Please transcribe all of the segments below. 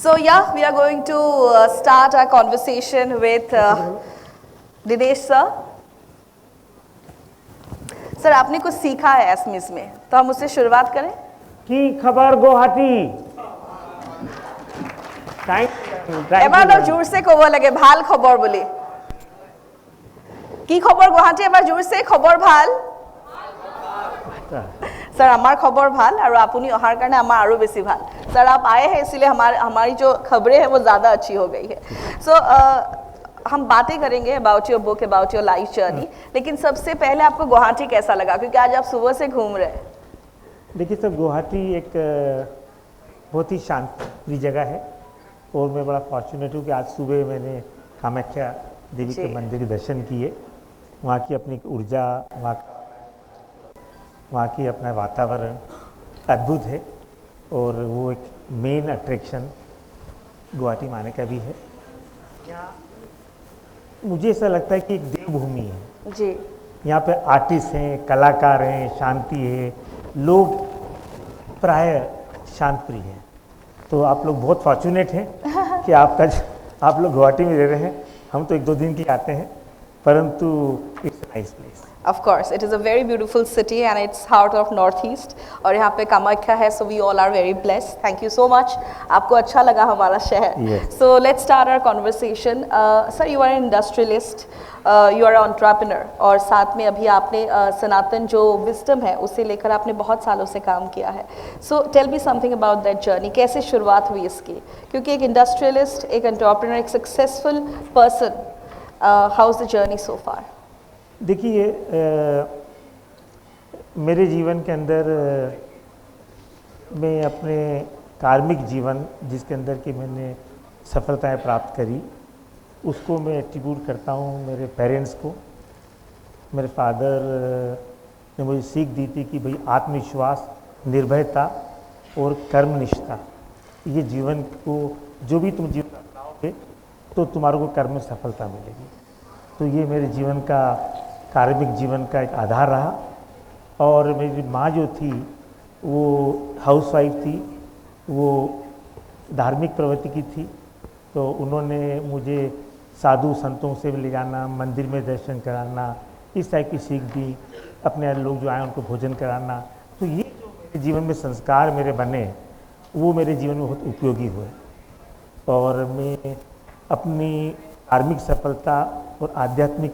So yeah, we are going to start our conversation with Dinesh sir. Sir आपने कुछ सीखा है एसमिस में, तो हम उससे शुरुआत करें. की खबर गुवाहाटी. এবার তো জোরসে কব লাগে ভাল খবৰ বুলি. কি খবৰ গুৱাহাটী, এবাৰ জোৰসে খবৰ ভাল. सर हमार खबर भाल और आपनी अहार करने हमार आरो बेसी भाल. सर आप आए हैं इसलिए हमारी जो खबरें हैं वो ज़्यादा अच्छी हो गई है. सो हम बातें करेंगे about your book, about your life journey. लेकिन सबसे पहले आपको गुवाहाटी कैसा लगा, क्योंकि आज आप सुबह से घूम रहे हैं. देखिए सर, गुवाहाटी एक बहुत ही शांत जगह है और मैं बड़ा फॉर्चुनेट हूँ कि आज सुबह मैंने कामाख्या देवी के मंदिर के दर्शन किए. वहाँ की अपनी ऊर्जा, वहाँ की अपना वातावरण अद्भुत है और वो एक मेन अट्रैक्शन गुवाहाटी माने का भी है. मुझे ऐसा लगता है कि एक देवभूमि है जी. यहाँ पे आर्टिस्ट हैं, कलाकार हैं, शांति है, लोग प्राय शांत प्रिय हैं. तो आप लोग बहुत फॉर्चुनेट हैं कि आप लोग गुवाहाटी में रह रहे हैं. हम तो 1-2 दिन के आते हैं, परंतु it's a nice place. Of course, it is a very beautiful city and it's heart of Northeast. और यहाँ पे कामाख्या है, so we all are very blessed. Thank you so much. आपको अच्छा लगा हमारा शहर. Yes. So let's start our conversation. Sir, you are an industrialist, you are an entrepreneur, और साथ में अभी आपने सनातन जो wisdom है उसे लेकर आपने बहुत सालों से काम किया है. So tell me something about that journey. कैसे शुरुआत हुई इसकी, क्योंकि एक industrialist, एक entrepreneur, एक successful person, how's the journey so far? देखिए, मेरे जीवन के अंदर मैं अपने कार्मिक जीवन जिसके अंदर कि मैंने सफलताएं प्राप्त करी, उसको मैं एट्रीब्यूट करता हूँ मेरे पेरेंट्स को. मेरे फादर ने मुझे सीख दी थी कि भाई आत्मविश्वास, निर्भयता और कर्मनिष्ठा, ये जीवन को जो भी तुम जीवन अपनाओगे तो तुम्हारे को कर्म में सफलता मिलेगी. तो ये मेरे जीवन का, कार्मिक जीवन का एक आधार रहा. और मेरी माँ जो थी वो हाउसवाइफ थी, वो धार्मिक प्रवृत्ति की थी. तो उन्होंने मुझे साधु संतों से ले जाना, मंदिर में दर्शन कराना, इस टाइप की सीख दी. अपने लोग जो आए उनको भोजन कराना. तो ये जो मेरे जीवन में संस्कार मेरे बने, वो मेरे जीवन में बहुत उपयोगी हुए. और मैं अपनी धार्मिक सफलता और आध्यात्मिक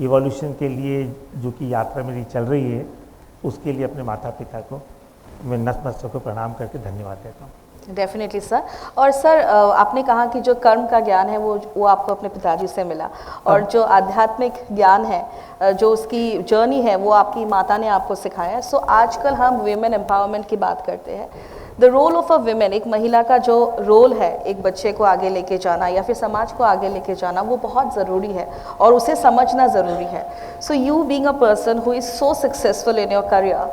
इवोल्यूशन के लिए जो कि यात्रा मेरी चल रही है, उसके लिए अपने माता पिता को मैं नतमस्तक को प्रणाम करके धन्यवाद देता हूँ. Definitely sir. और सर आपने कहा कि जो कर्म का ज्ञान है वो आपको अपने पिताजी से मिला, और जो आध्यात्मिक ज्ञान है, जो उसकी जर्नी है, वो आपकी माता ने आपको सिखाया है. सो आजकल हम वीमेन एम्पावरमेंट की बात करते हैं. The role of a women, एक महिला का जो रोल है एक बच्चे को आगे लेके जाना या फिर समाज को आगे लेके जाना, वो बहुत ज़रूरी है और उसे समझना ज़रूरी है. So you being a person who is so successful in your career,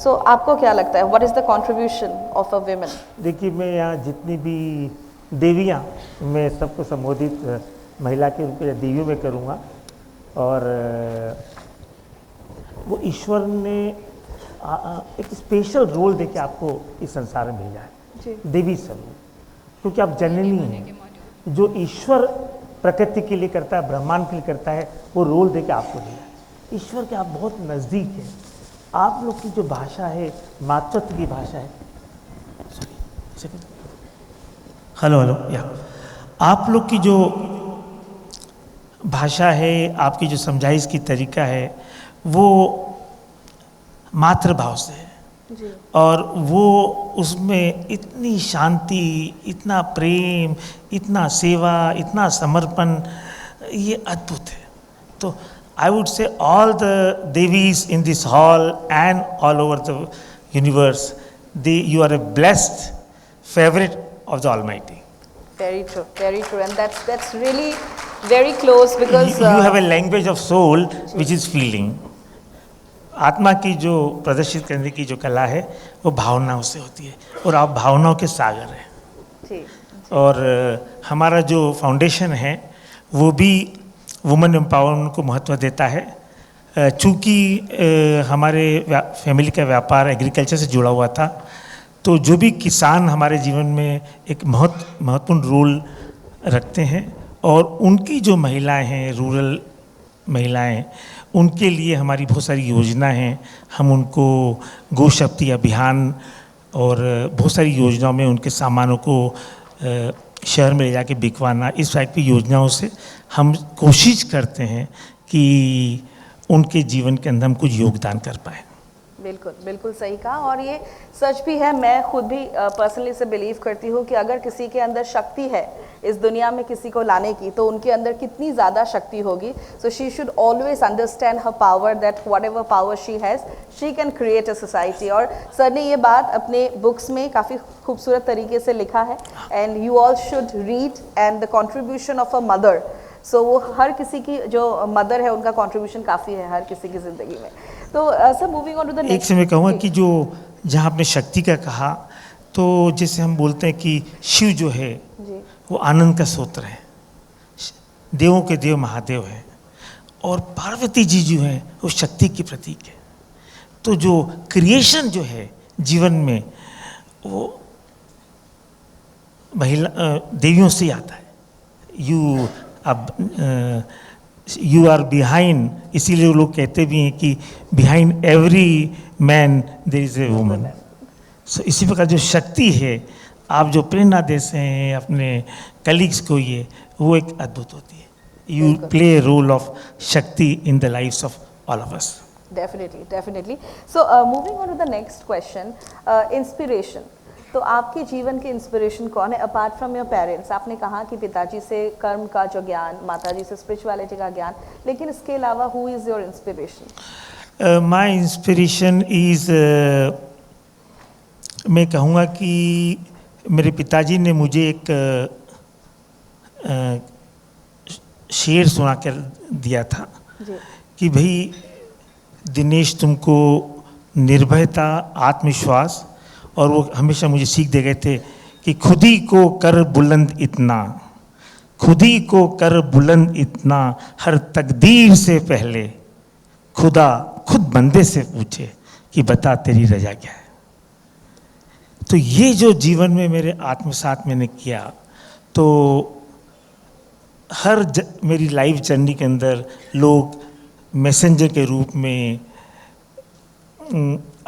so आपको क्या लगता है, what is the contribution of a women? देखिए, मैं यहाँ जितनी भी देवियाँ, मैं सबको संबोधित महिला के रूप में देवियों में करूँगा. और वो ईश्वर ने एक स्पेशल रोल देके आपको इस संसार में भेजा है, देवी स्वरूप. क्योंकि आप जननी हैं. जो ईश्वर प्रकृति के लिए करता है, ब्रह्मांड के लिए करता है, वो रोल देके आपको दिया है. ईश्वर के आप बहुत नज़दीक हैं. आप लोग की जो भाषा है, मातृत्व की भाषा है. हेलो या आप लोग की जो भाषा है, आपकी जो समझाइश की तरीका है, वो मातृभाव से है. और वो उसमें इतनी शांति, इतना प्रेम, इतना सेवा, इतना समर्पण, ये अद्भुत है. तो I would say all the devis in this hall and all over the universe, you are a blessed favorite of the Almighty. Very true, and that's really very close because you have a language of soul which is feeling. आत्मा की जो प्रदर्शित करने की जो कला है वो भावनाओं से होती है, और आप भावनाओं के सागर हैं. जी. और हमारा जो फाउंडेशन है वो भी वुमेन एम्पावरमेंट को महत्व देता है. चूँकि हमारे फैमिली का व्यापार एग्रीकल्चर से जुड़ा हुआ था, तो जो भी किसान हमारे जीवन में एक महत्वपूर्ण रोल रखते हैं, और उनकी जो महिलाएं हैं, रूरल महिलाएं, उनके लिए हमारी बहुत सारी योजना हैं। हम उनको गोशक्ति अभियान और बहुत सारी योजनाओं में उनके सामानों को शहर में ले जाके बिकवाना, इस टाइप की योजनाओं से हम कोशिश करते हैं कि उनके जीवन के अंदर हम कुछ योगदान कर पाएँ। बिल्कुल बिल्कुल सही कहा, और ये सच भी है। मैं खुद भी पर्सनली से बिलीव करती हूँ कि अगर किसी के अंदर शक्ति है इस दुनिया में किसी को लाने की, तो उनके अंदर कितनी ज़्यादा शक्ति होगी। So she should always understand her power, that what ever power she has she can create a society. और सर ने ये बात अपने बुक्स में काफ़ी खूबसूरत तरीके से लिखा है, and you all should read and the contribution of a mother. So वो हर किसी की जो मदर है उनका कॉन्ट्रीब्यूशन काफ़ी है हर किसी की ज़िंदगी में। तो sir moving on to the next, एक से मैं कहूँगा कि जो जहाँ आपने शक्ति का कहा, तो जैसे हम बोलते हैं कि शिव जो है जी वो आनंद का स्रोत है, देवों के देव महादेव है, और पार्वती जी जो है वो शक्ति की प्रतीक है। तो जो क्रिएशन जो है जीवन में वो महिला देवियों से आता है। यू आर बिहाइंड, इसीलिए लोग कहते भी हैं कि behind every man there is a woman. So इसी प्रकार जो शक्ति है, आप जो प्रेरणा देते हैं अपने कलीग्स को, ये वो एक अद्भुत होती है। You play role of Shakti in the lives of all of us. Definitely definitely. So moving on to the next question, inspiration. तो आपके जीवन के इंस्पिरेशन कौन है अपार्ट फ्रॉम योर पेरेंट्स? आपने कहा कि पिताजी से कर्म का जो ज्ञान, माताजी से स्पिरिचुअलिटी का ज्ञान, लेकिन इसके अलावा who is your inspiration? My inspiration is, मैं कहूँगा कि मेरे पिताजी ने मुझे एक शेर सुना कर दिया था कि भाई दिनेश, तुमको निर्भयता, आत्मविश्वास, और वो हमेशा मुझे सीख दे गए थे कि खुद ही को कर बुलंद इतना, खुद ही को कर बुलंद इतना, हर तकदीर से पहले खुदा खुद बंदे से पूछे कि बता तेरी रजा क्या है। तो ये जो जीवन में मेरे आत्मसात मैंने किया, तो मेरी लाइफ जर्नी के अंदर लोग मैसेंजर के रूप में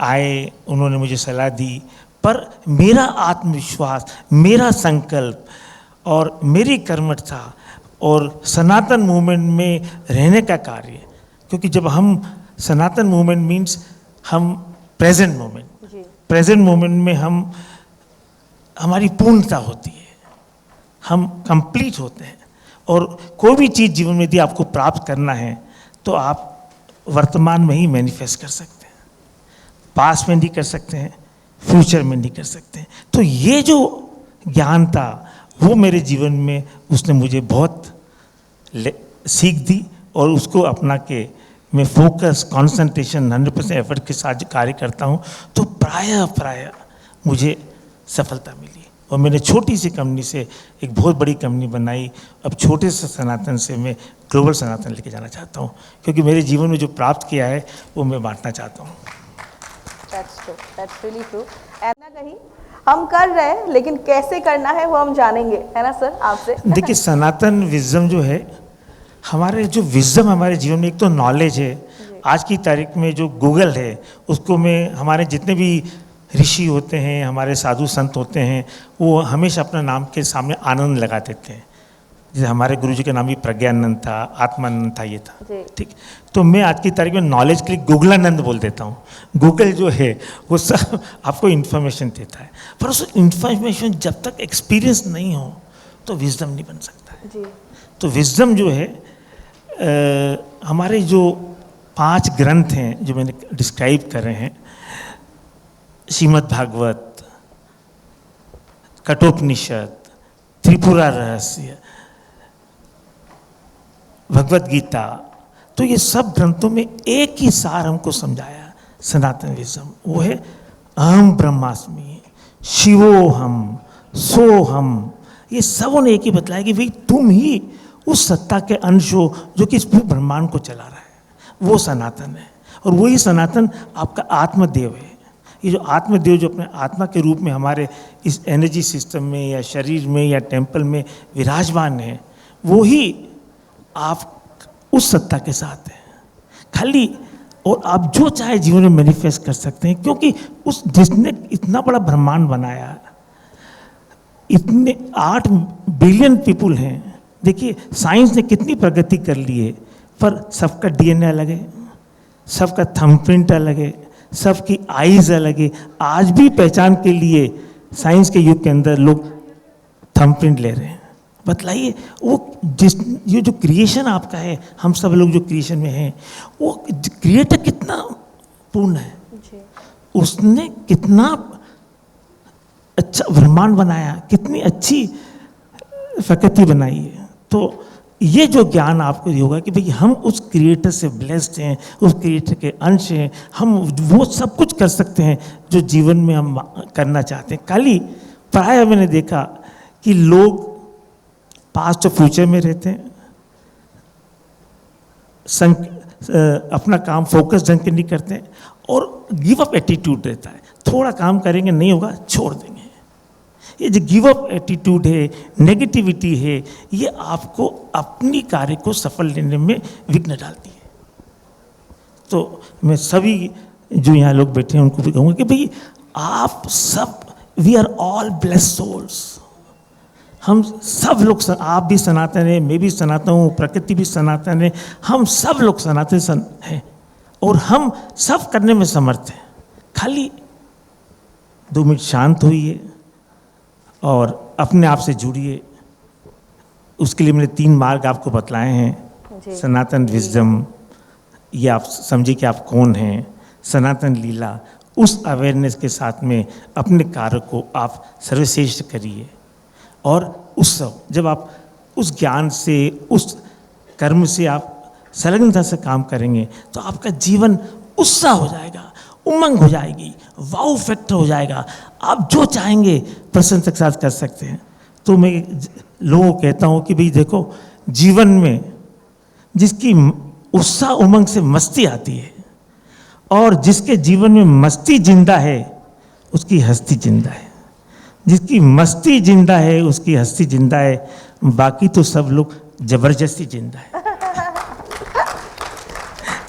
आए, उन्होंने मुझे सलाह दी, पर मेरा आत्मविश्वास, मेरा संकल्प और मेरी कर्मठता और सनातन मूवमेंट में रहने का कार्य, क्योंकि जब हम सनातन मूवमेंट मीन्स हम प्रेजेंट मोमेंट, प्रेजेंट मोमेंट में हमारी पूर्णता होती है, हम कंप्लीट होते हैं। और कोई भी चीज़ जीवन में यदि आपको प्राप्त करना है तो आप वर्तमान में ही मैनिफेस्ट कर सकते हैं, पास्ट में नहीं कर सकते हैं, फ्यूचर में नहीं कर सकते हैं। तो ये जो ज्ञान था वो मेरे जीवन में उसने मुझे बहुत सीख दी, और उसको अपना के मैं फोकस, कंसंट्रेशन, 100% एफर्ट के साथ कार्य करता हूँ, तो प्राय मुझे सफलता मिली। और मैंने छोटी सी कंपनी से एक बहुत बड़ी कंपनी बनाई। अब छोटे से सनातन से मैं ग्लोबल सनातन लेके जाना चाहता हूँ, क्योंकि मेरे जीवन में जो प्राप्त किया है वो मैं बांटना चाहता हूँ। That's true. That's really true. ऐसा कहीं हम कर रहे हैं, लेकिन कैसे करना है वो हम जानेंगे, है ना सर, आपसे। देखिए, सनातन विजडम जो है, हमारे जो विजडम हमारे जीवन में, एक तो नॉलेज है। आज की तारीख में जो गूगल है, उसको में हमारे जितने भी ऋषि होते हैं, हमारे साधु संत होते हैं, वो हमेशा अपना नाम के सामने आनंद लगा देते हैं। जैसे हमारे गुरु जी का नाम भी प्रज्ञानंद था, आत्मानंद था, ये था, ठीक। तो मैं आज की तारीख में नॉलेज के लिए गूगलानंद बोल देता हूँ। गूगल जो है वो सब आपको इन्फॉर्मेशन देता है, पर उस इन्फॉर्मेशन जब तक एक्सपीरियंस नहीं हो तो विजडम नहीं बन सकता है जी। तो विजडम जो है, हमारे जो 5 ग्रंथ हैं जो मैंने डिस्क्राइब कर रहे हैं, श्रीमद् भागवत, कठोपनिषद, त्रिपुरा रहस्य, भगवत गीता, तो ये सब ग्रंथों में एक ही सार हमको समझाया सनातन विजडम, वो है अहम ब्रह्मास्मि, शिवोहम, सोहम। ये सब उन्हें एक ही बताया कि भाई तुम ही उस सत्ता के अंश हो जो कि इस पूरे ब्रह्मांड को चला रहा है, वो सनातन है। और वही सनातन आपका आत्मदेव है। ये जो आत्मदेव जो अपने आत्मा के रूप में हमारे इस एनर्जी सिस्टम में या शरीर में या टेम्पल में विराजमान है, वो ही आप उस सत्ता के साथ है खाली। और आप जो चाहे जीवन में मैनिफेस्ट कर सकते हैं, क्योंकि उस जिसने इतना बड़ा ब्रह्मांड बनाया, इतने 8 बिलियन पीपुल हैं। देखिए साइंस ने कितनी प्रगति कर ली है, पर सबका डीएनए अलग है, सबका थंबप्रिंट अलग है, सबकी आईज अलग है। आज भी पहचान के लिए साइंस के युग के अंदर लोग थंबप्रिंट ले रहे हैं। बतलाइए वो ये जो क्रिएशन आपका है, हम सब लोग जो क्रिएशन में हैं, वो क्रिएटर कितना पूर्ण है जी। उसने कितना अच्छा ब्रह्मांड बनाया, कितनी अच्छी प्रकृति बनाई है। तो ये जो ज्ञान आपको होगा कि भाई हम उस क्रिएटर से ब्लेस्ड हैं, उस क्रिएटर के अंश हैं, हम वो सब कुछ कर सकते हैं जो जीवन में हम करना चाहते हैं। कल ही प्राय मैंने देखा कि लोग पास्ट और फ्यूचर में रहते हैं, अपना काम फोकस ढंग के नहीं करते हैं, और गिव अप एटीट्यूड रहता है। थोड़ा काम करेंगे, नहीं होगा छोड़ देंगे। ये जो गिव अप एटीट्यूड है, नेगेटिविटी है, ये आपको अपनी कार्य को सफल लेने में विघ्न डालती है। तो मैं सभी जो यहाँ लोग बैठे हैं उनको भी कहूँगा कि भाई आप सब, we are all blessed souls. हम सब लोग, आप भी सनातन है, मैं भी सनातन हूँ, प्रकृति भी सनातन है, हम सब लोग सनातन हैं और हम सब करने में समर्थ हैं। खाली 2 मिनट शांत होइए और अपने आप से जुड़िए। उसके लिए मैंने 3 मार्ग आपको बतलाए हैं। सनातन विजडम, ये आप समझिए कि आप कौन हैं। सनातन लीला, उस अवेयरनेस के साथ में अपने कार्य को आप सर्वश्रेष्ठ करिए। और उत्सव, जब आप उस ज्ञान से, उस कर्म से आप संलग्नता से काम करेंगे तो आपका जीवन उत्साह हो जाएगा, उमंग हो जाएगी, वाव फैक्टर हो जाएगा। आप जो चाहेंगे प्रसन्नता के साथ कर सकते हैं। तो मैं लोगों को कहता हूँ कि भाई देखो, जीवन में जिसकी उत्साह उमंग से मस्ती आती है और जिसके जीवन में मस्ती जिंदा है उसकी हस्ती जिंदा है। जिसकी मस्ती जिंदा है उसकी हस्ती जिंदा है, बाकी तो सब लोग जबरदस्ती जिंदा है।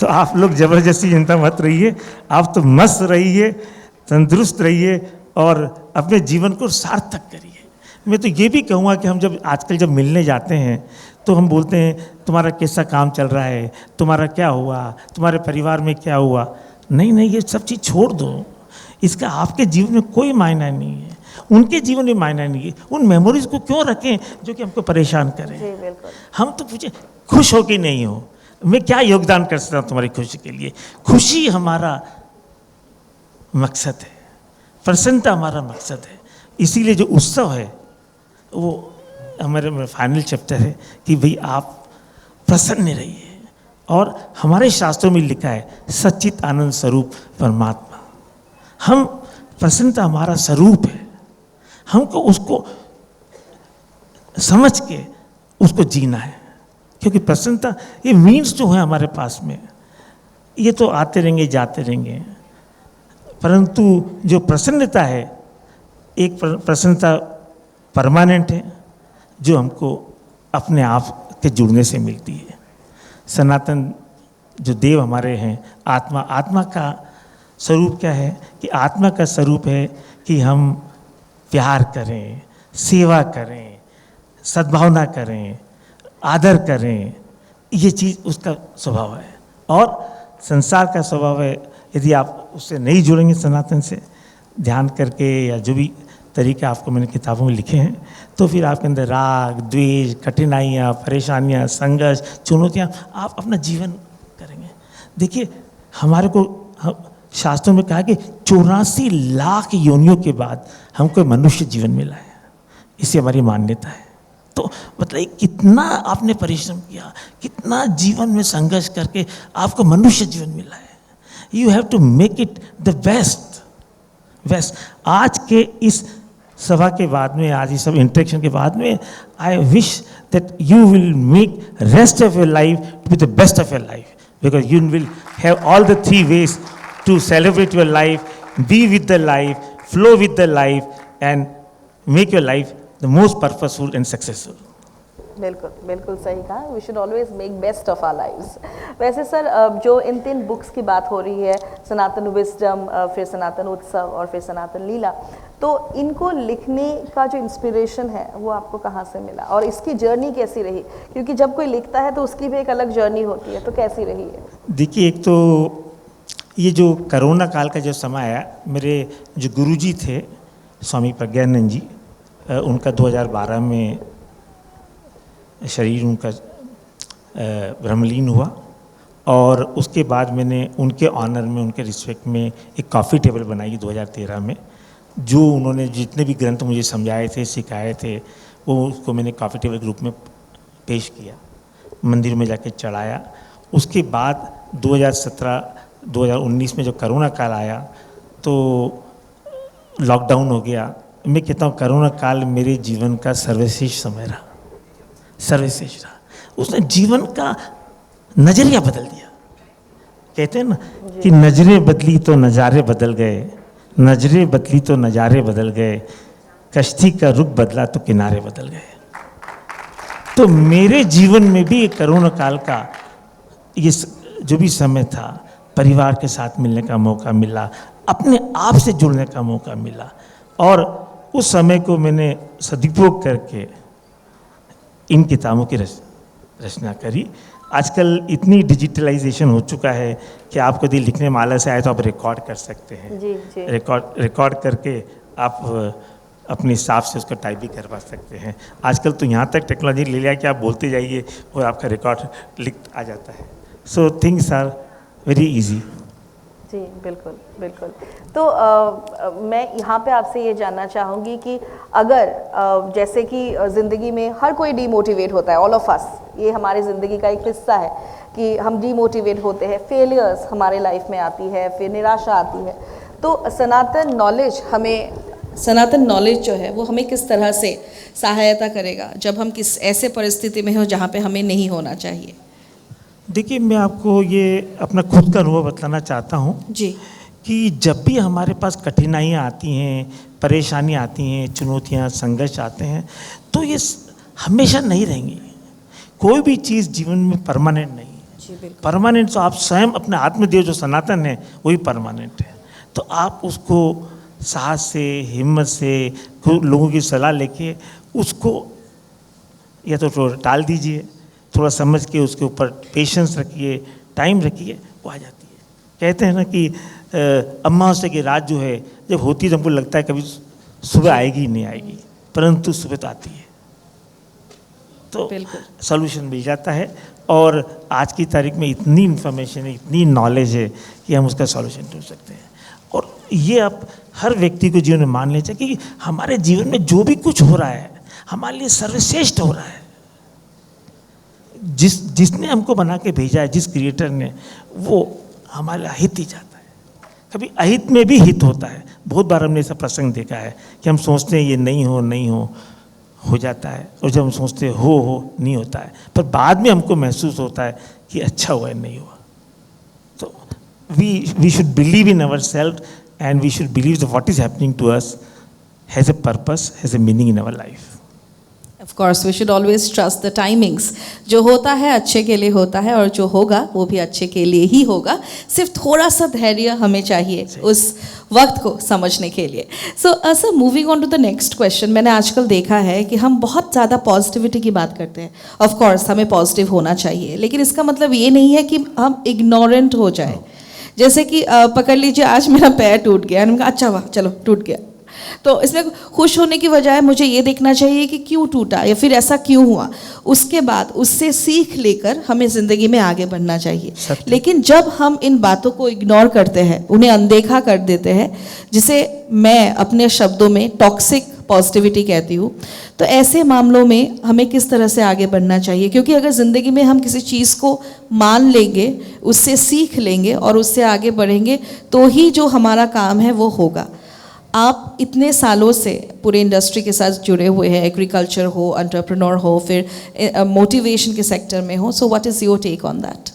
तो आप लोग जबरदस्ती जिंदा मत रहिए, आप तो मस्त रहिए, तंदुरुस्त रहिए और अपने जीवन को सार्थक करिए। मैं तो ये भी कहूँगा कि हम जब आजकल जब मिलने जाते हैं तो हम बोलते हैं तुम्हारा कैसा काम चल रहा है, तुम्हारा क्या हुआ, तुम्हारे परिवार में क्या हुआ। नहीं नहीं, ये सब चीज़ छोड़ दो, इसका आपके जीवन में कोई मायना नहीं है, उनके जीवन में मायना नहीं है। उन मेमोरीज को क्यों रखें जो कि हमको परेशान करें। जी बिल्कुल। हम तो पूछे खुश हो कि नहीं हो, मैं क्या योगदान कर सकता हूँ तुम्हारी खुशी के लिए। खुशी हमारा मकसद है, प्रसन्नता हमारा मकसद है। इसीलिए जो उत्सव है वो हमारे में फाइनल चैप्टर है कि भाई आप प्रसन्न रहिए। और हमारे शास्त्रों में लिखा है सच्चित आनंद स्वरूप परमात्मा। हम, प्रसन्नता हमारा स्वरूप है, हमको उसको समझ के उसको जीना है। क्योंकि प्रसन्नता ये मीन्स जो है हमारे पास में, ये तो आते रहेंगे जाते रहेंगे, परंतु जो प्रसन्नता है, एक प्रसन्नता परमानेंट है जो हमको अपने आप के जुड़ने से मिलती है। सनातन जो देव हमारे हैं, आत्मा, आत्मा का स्वरूप क्या है कि आत्मा का स्वरूप है कि हम प्यार करें, सेवा करें, सद्भावना करें, आदर करें। ये चीज़ उसका स्वभाव है। और संसार का स्वभाव है, यदि आप उससे नहीं जुड़ेंगे सनातन से ध्यान करके या जो भी तरीके आपको मैंने किताबों में लिखे हैं, तो फिर आपके अंदर राग, द्वेष, कठिनाइयाँ, परेशानियाँ, संघर्ष, चुनौतियाँ, आप अपना जीवन करेंगे। देखिए हमारे को शास्त्रों में कहा कि 84 लाख योनियों के बाद हमको मनुष्य जीवन मिला है, इसी हमारी मान्यता है। तो मतलब कितना आपने परिश्रम किया, कितना जीवन में संघर्ष करके आपको मनुष्य जीवन मिला है। You have to make it the best. आज के इस सभा के बाद में, आज इस सब इंटरेक्शन के बाद में, I wish that you will make rest of your life to be the best of your life, because you will have all the 3 ways to celebrate your life, be with the life, flow with the life, and make your life the most purposeful and successful. बिल्कुल बिल्कुल सही कहा, we should always make best of our lives. वैसे sir जो इन 3 books की बात हो रही है, सनातन विजडम, फिर सनातन उत्सव और फिर सनातन लीला, तो इनको लिखने का जो इंस्पिरेशन है वो आपको कहाँ से मिला और इसकी जर्नी कैसी रही? क्योंकि जब कोई लिखता है तो उसकी भी एक अलग जर्नी होती है, तो कैसी रही है? देखिए, एक तो ये जो कोरोना काल का जो समय आया, मेरे जो गुरुजी थे स्वामी प्रज्ञानंद जी, उनका 2012 में शरीर उनका ब्रह्मलीन हुआ, और उसके बाद मैंने उनके ऑनर में, उनके रिस्पेक्ट में एक कॉफ़ी टेबल बनाई 2013 में। जो उन्होंने जितने भी ग्रंथ मुझे समझाए थे, सिखाए थे, वो उसको मैंने कॉफ़ी टेबल के रूप में पेश किया, मंदिर में जाके चढ़ाया। उसके बाद 2017-2019 में जो कोरोना काल आया तो लॉकडाउन हो गया। मैं कहता हूँ कोरोना काल मेरे जीवन का सर्वश्रेष्ठ समय रहा, सर्वश्रेष्ठ रहा। उसने जीवन का नज़रिया बदल दिया। कहते हैं ना कि नजरें बदली तो नज़ारे बदल गए, नजरें बदली तो नज़ारे बदल गए, कश्ती का रुख बदला तो किनारे बदल गए। तो मेरे जीवन में भी कोरोना काल का ये जो भी समय था, परिवार के साथ मिलने का मौका मिला, अपने आप से जुड़ने का मौका मिला, और उस समय को मैंने सदुपयोग करके इन किताबों की रचना करी। आजकल इतनी डिजिटलाइजेशन हो चुका है कि आप यदि लिखने में आलस आए तो आप रिकॉर्ड कर सकते हैं। जी जी। रिकॉर्ड करके आप अपने हिसाब से उसका टाइप भी करवा सकते हैं। आजकल तो यहाँ तक टेक्नोलॉजी ले लिया कि आप बोलते जाइए और आपका रिकॉर्ड लिख आ जाता है। So things are very easy. जी बिल्कुल बिल्कुल। तो मैं यहाँ पे आपसे ये जानना चाहूँगी कि अगर जैसे कि ज़िंदगी में हर कोई डीमोटिवेट होता है, ऑल ऑफ अस, ये हमारी ज़िंदगी का एक हिस्सा है कि हम डीमोटिवेट होते हैं, फेलियर्स हमारे लाइफ में आती है, फिर निराशा आती है। तो सनातन नॉलेज जो है वो हमें किस तरह से सहायता करेगा जब हम किस ऐसे परिस्थिति में हो जहाँ पे हमें नहीं होना चाहिए? देखिए, मैं आपको ये अपना खुद का अनुभव बतलाना चाहता हूँ जी, कि जब भी हमारे पास कठिनाइयाँ आती हैं, परेशानियाँ आती हैं, चुनौतियाँ, संघर्ष आते हैं, तो ये हमेशा नहीं रहेंगी। कोई भी चीज़ जीवन में परमानेंट नहीं है। परमानेंट तो आप स्वयं अपने आत्मदेव जो सनातन है वही परमानेंट है। तो आप उसको साहस से, हिम्मत से, लोगों की सलाह लेके उसको या तो टाल दीजिए, थोड़ा समझ के उसके ऊपर पेशेंस रखिए, टाइम रखिए, वो आ जाती है। कहते हैं ना कि अमावस्या की रात जो है जब होती है तो हमको लगता है कभी सुबह आएगी नहीं आएगी, परंतु सुबह तो आती है, तो सॉल्यूशन मिल जाता है। और आज की तारीख में इतनी इन्फॉर्मेशन है, इतनी नॉलेज है कि हम उसका सॉल्यूशन ढूंढ सकते हैं। और ये आप हर व्यक्ति को जीवन में मान लेना चाहिए कि हमारे जीवन में जो भी कुछ हो रहा है हमारे लिए सर्वश्रेष्ठ हो रहा है। जिसने हमको बना के भेजा है, जिस क्रिएटर ने, वो हमारे अहित ही चाहता है। कभी अहित में भी हित होता है। बहुत बार हमने ऐसा प्रसंग देखा है कि हम सोचते हैं ये नहीं हो जाता है, और जब हम सोचते हैं हो नहीं होता है, पर बाद में हमको महसूस होता है कि अच्छा हुआ नहीं हुआ। तो we should believe in our self and we should believe that what is happening to us has a purpose, has a meaning in our life. Of course, we should always trust the timings. जो होता है अच्छे के लिए होता है और जो होगा वो भी अच्छे के लिए ही होगा। सिर्फ थोड़ा सा धैर्य हमें चाहिए उस वक्त को समझने के लिए। So, sir, moving on to the next question, मैंने आजकल देखा है कि हम बहुत ज़्यादा पॉजिटिविटी की बात करते हैं। Of course, हमें पॉजिटिव होना चाहिए, लेकिन इसका मतलब ये नहीं है कि हम इग्नोरेंट हो जाए। जैसे कि पकड़ लीजिए, आज मेरा पैर टूट गया, मैंने कहा अच्छा वाह चलो टूट गया, तो इसमें खुश होने की बजाय मुझे ये देखना चाहिए कि क्यों टूटा या फिर ऐसा क्यों हुआ। उसके बाद उससे सीख लेकर हमें ज़िंदगी में आगे बढ़ना चाहिए। लेकिन जब हम इन बातों को इग्नोर करते हैं, उन्हें अनदेखा कर देते हैं, जिसे मैं अपने शब्दों में टॉक्सिक पॉजिटिविटी कहती हूँ, तो ऐसे मामलों में हमें किस तरह से आगे बढ़ना चाहिए? क्योंकि अगर ज़िंदगी में हम किसी चीज़ को मान लेंगे, उससे सीख लेंगे और उससे आगे बढ़ेंगे, तो ही जो हमारा काम है वो होगा। आप इतने सालों से पूरे इंडस्ट्री के साथ जुड़े हुए हैं, एग्रीकल्चर हो, एंटरप्रेन्योर हो, फिर मोटिवेशन के सेक्टर में हो, so what is your take on that?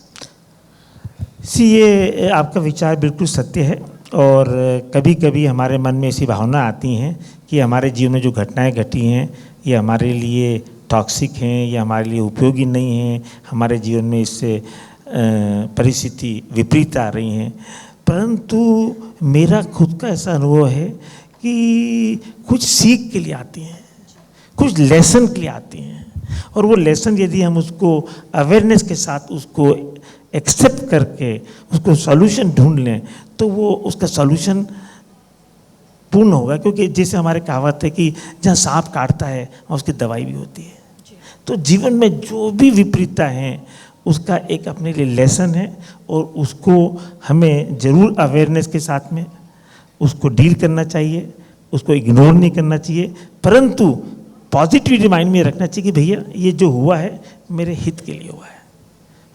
ये आपका विचार बिल्कुल सत्य है और कभी कभी हमारे मन में ऐसी भावना आती हैं कि हमारे जीवन में जो घटनाएं घटी हैं ये हमारे लिए टॉक्सिक हैं या हमारे लिए उपयोगी नहीं हैं, हमारे जीवन में इससे परिस्थिति विपरीत आ रही हैं। परंतु मेरा खुद का ऐसा अनुभव है कि कुछ सीख के लिए आती हैं, कुछ लेसन के लिए आती हैं, और वो लेसन यदि हम उसको अवेयरनेस के साथ उसको एक्सेप्ट करके उसको सॉल्यूशन ढूंढ लें तो वो उसका सॉल्यूशन पूर्ण होगा। क्योंकि जैसे हमारे कहावत है कि जहाँ सांप काटता है वहाँ उसकी दवाई भी होती है। तो जीवन में जो भी विपरीतता हैं उसका एक अपने लिए लेसन है और उसको हमें ज़रूर अवेयरनेस के साथ में उसको डील करना चाहिए, उसको इग्नोर नहीं करना चाहिए, परंतु पॉजिटिव माइंड में रखना चाहिए कि भैया ये जो हुआ है मेरे हित के लिए हुआ है,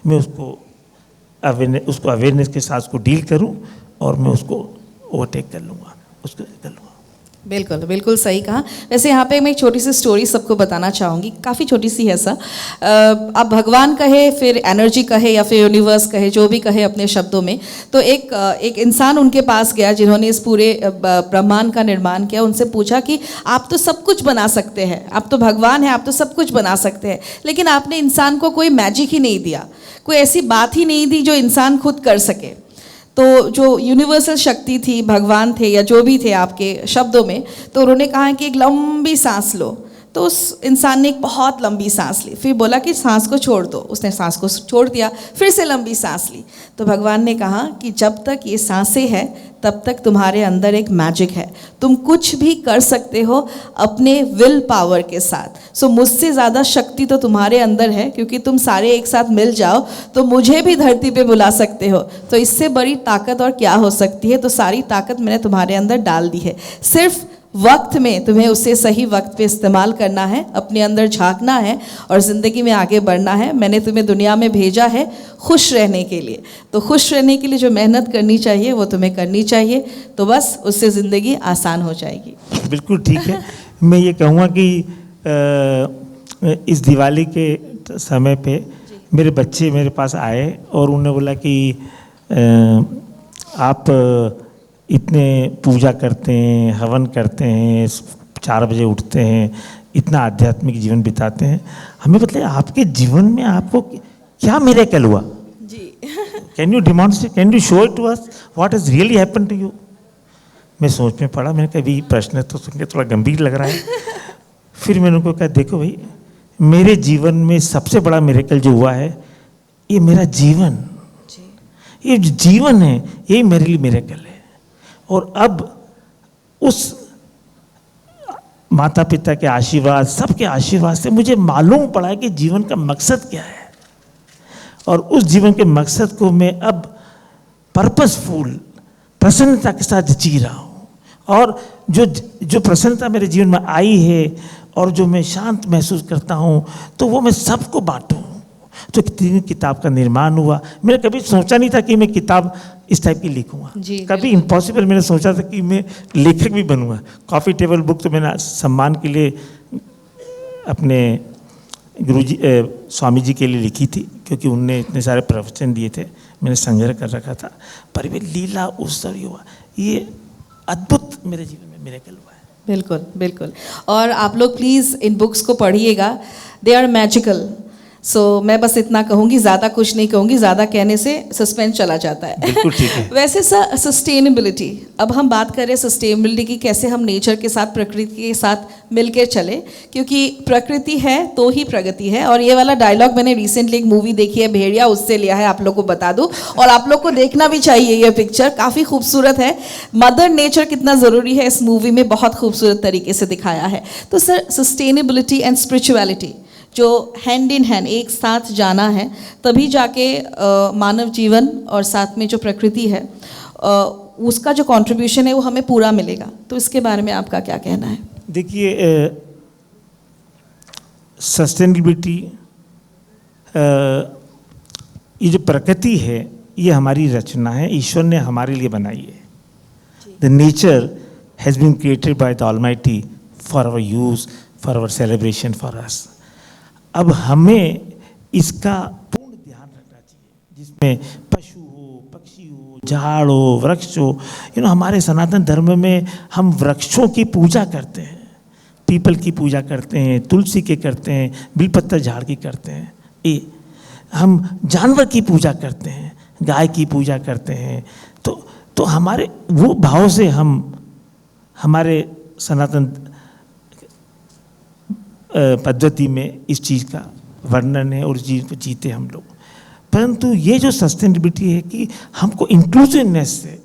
मैं उसको अवेयरनेस के साथ उसको डील करूं और मैं उसको ओवरटेक कर लूँगा, उसको कर लूँगा। बिल्कुल बिल्कुल सही कहा। वैसे यहाँ पे मैं एक छोटी सी स्टोरी सबको बताना चाहूँगी, काफ़ी छोटी सी है सर। अब भगवान कहे, फिर एनर्जी कहे या फिर यूनिवर्स कहे, जो भी कहे अपने शब्दों में, तो एक इंसान उनके पास गया जिन्होंने इस पूरे ब्रह्मांड का निर्माण किया। उनसे पूछा कि आप तो सब कुछ बना सकते हैं, आप तो भगवान हैं, आप तो सब कुछ बना सकते हैं, लेकिन आपने इंसान को कोई मैजिक ही नहीं दिया, कोई ऐसी बात ही नहीं दी जो इंसान खुद कर सके। तो जो यूनिवर्सल शक्ति थी, भगवान थे या जो भी थे आपके शब्दों में, तो उन्होंने कहा कि एक लंबी सांस लो। तो उस इंसान ने एक बहुत लंबी सांस ली, फिर बोला कि सांस को छोड़ दो। उसने सांस को छोड़ दिया, फिर से लंबी सांस ली। तो भगवान ने कहा कि जब तक ये सांसें हैं तब तक तुम्हारे अंदर एक मैजिक है, तुम कुछ भी कर सकते हो अपने विल पावर के साथ। सो मुझसे ज़्यादा शक्ति तो तुम्हारे अंदर है, क्योंकि तुम सारे एक साथ मिल जाओ तो मुझे भी धरती पे बुला सकते हो। तो इससे बड़ी ताकत और क्या हो सकती है। तो सारी ताकत मैंने तुम्हारे अंदर डाल दी है, सिर्फ वक्त में तुम्हें उसे सही वक्त पे इस्तेमाल करना है, अपने अंदर झांकना है और ज़िंदगी में आगे बढ़ना है। मैंने तुम्हें दुनिया में भेजा है खुश रहने के लिए, तो खुश रहने के लिए जो मेहनत करनी चाहिए वो तुम्हें करनी चाहिए, तो बस उससे ज़िंदगी आसान हो जाएगी। बिल्कुल ठीक है। मैं ये कहूँगा कि इस दिवाली के समय पे मेरे बच्चे मेरे पास आए और उन्होंने बोला कि आप इतने पूजा करते हैं, हवन करते हैं, 4 बजे उठते हैं, इतना आध्यात्मिक जीवन बिताते हैं, हमें मतलब आपके जीवन में आपको क्या मिरेकल हुआ जी? Can you demonstrate, can you show it to us what has really happened to you? मैं सोच में पड़ा, मैंने कभी प्रश्न तो सुन के थोड़ा गंभीर लग रहा है। फिर मैंने उनको कहा देखो भाई, मेरे जीवन में सबसे बड़ा मिरेकल जो हुआ है ये मेरा जीवन, ये जो जीवन है यही मेरे लिए मिरेकल है। और अब उस माता पिता के आशीर्वाद, सबके आशीर्वाद से मुझे मालूम पड़ा है कि जीवन का मकसद क्या है, और उस जीवन के मकसद को मैं अब पर्पसफुल प्रसन्नता के साथ जी रहा हूँ। और जो प्रसन्नता मेरे जीवन में आई है और जो मैं शांत महसूस करता हूँ, तो वो मैं सबको बांटूँ। तो किताब का निर्माण हुआ। मैंने कभी सोचा नहीं था कि मैं किताब इस टाइप की लिखूंगा, कभी इम्पॉसिबल। मैंने सोचा था कि मैं लेखक भी बनूंगा। कॉफ़ी टेबल बुक तो मैंने सम्मान के लिए अपने गुरुजी स्वामी जी के लिए लिखी थी, क्योंकि उनने इतने सारे प्रवचन दिए थे, मैंने संग्रह कर रखा था। पर वे लीला उत्सव हुआ, ये अद्भुत मेरे जीवन में मिरेकल हुआ है। बिल्कुल बिल्कुल। और आप लोग प्लीज़ इन बुक्स को पढ़िएगा, दे आर मैजिकल। सो मैं बस इतना कहूँगी, ज़्यादा कुछ नहीं कहूँगी, ज़्यादा कहने से सस्पेंस चला जाता है। बिल्कुल ठीक है। वैसे सर, सस्टेनेबिलिटी, अब हम बात कर रहे हैं सस्टेनेबिलिटी की, कैसे हम नेचर के साथ, प्रकृति के साथ मिलकर चले, क्योंकि प्रकृति है तो ही प्रगति है। और ये वाला डायलॉग मैंने रिसेंटली एक मूवी देखी है भेड़िया, उससे लिया है, आप लोग को बता दूं, और आप लोग को देखना भी चाहिए। ये पिक्चर काफ़ी खूबसूरत है, मदर नेचर कितना ज़रूरी है इस मूवी में बहुत खूबसूरत तरीके से दिखाया है। तो सर, सस्टेनेबिलिटी एंड स्पिरिचुअलिटी जो हैंड इन हैंड एक साथ जाना है, तभी जाके मानव जीवन और साथ में जो प्रकृति है उसका जो कंट्रीब्यूशन है वो हमें पूरा मिलेगा। तो इसके बारे में आपका क्या कहना है? देखिए, सस्टेनेबिलिटी, ये जो प्रकृति है ये हमारी रचना है, ईश्वर ने हमारे लिए बनाई है। The nature has been created by the almighty for our use, for our celebration, for us. अब हमें इसका पूर्ण ध्यान रखना चाहिए, जिसमें पशु हो, पक्षी हो, झाड़ हो, वृक्ष हो, हमारे सनातन धर्म में हम वृक्षों की पूजा करते हैं, पीपल की पूजा करते हैं, तुलसी के करते हैं, बिलपत्र झाड़ की करते हैं, ये हम जानवर की पूजा करते हैं, गाय की पूजा करते हैं। तो हमारे वो भाव से हम हमारे सनातन पद्धति में इस चीज़ का वर्णन है और इस चीज़ को जीते हम लोग। परंतु ये जो सस्टेनेबिलिटी है कि हमको इंक्लूसिवनेस से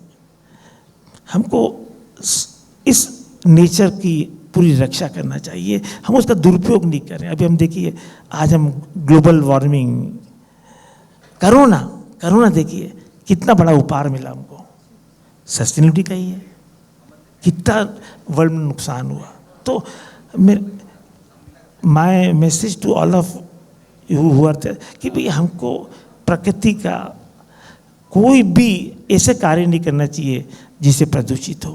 हमको इस नेचर की पूरी रक्षा करना चाहिए, हम उसका दुरुपयोग नहीं करें। अभी हम देखिए, आज हम ग्लोबल वार्मिंग, कोरोना देखिए कितना बड़ा उपहार मिला हमको, सस्टेनेबिलिटी का ही है, कितना वर्ल्ड में नुकसान हुआ। तो my message to all of you who are there कि भाई हमको प्रकृति का कोई भी ऐसे कार्य नहीं करना चाहिए जिससे प्रदूषित हो।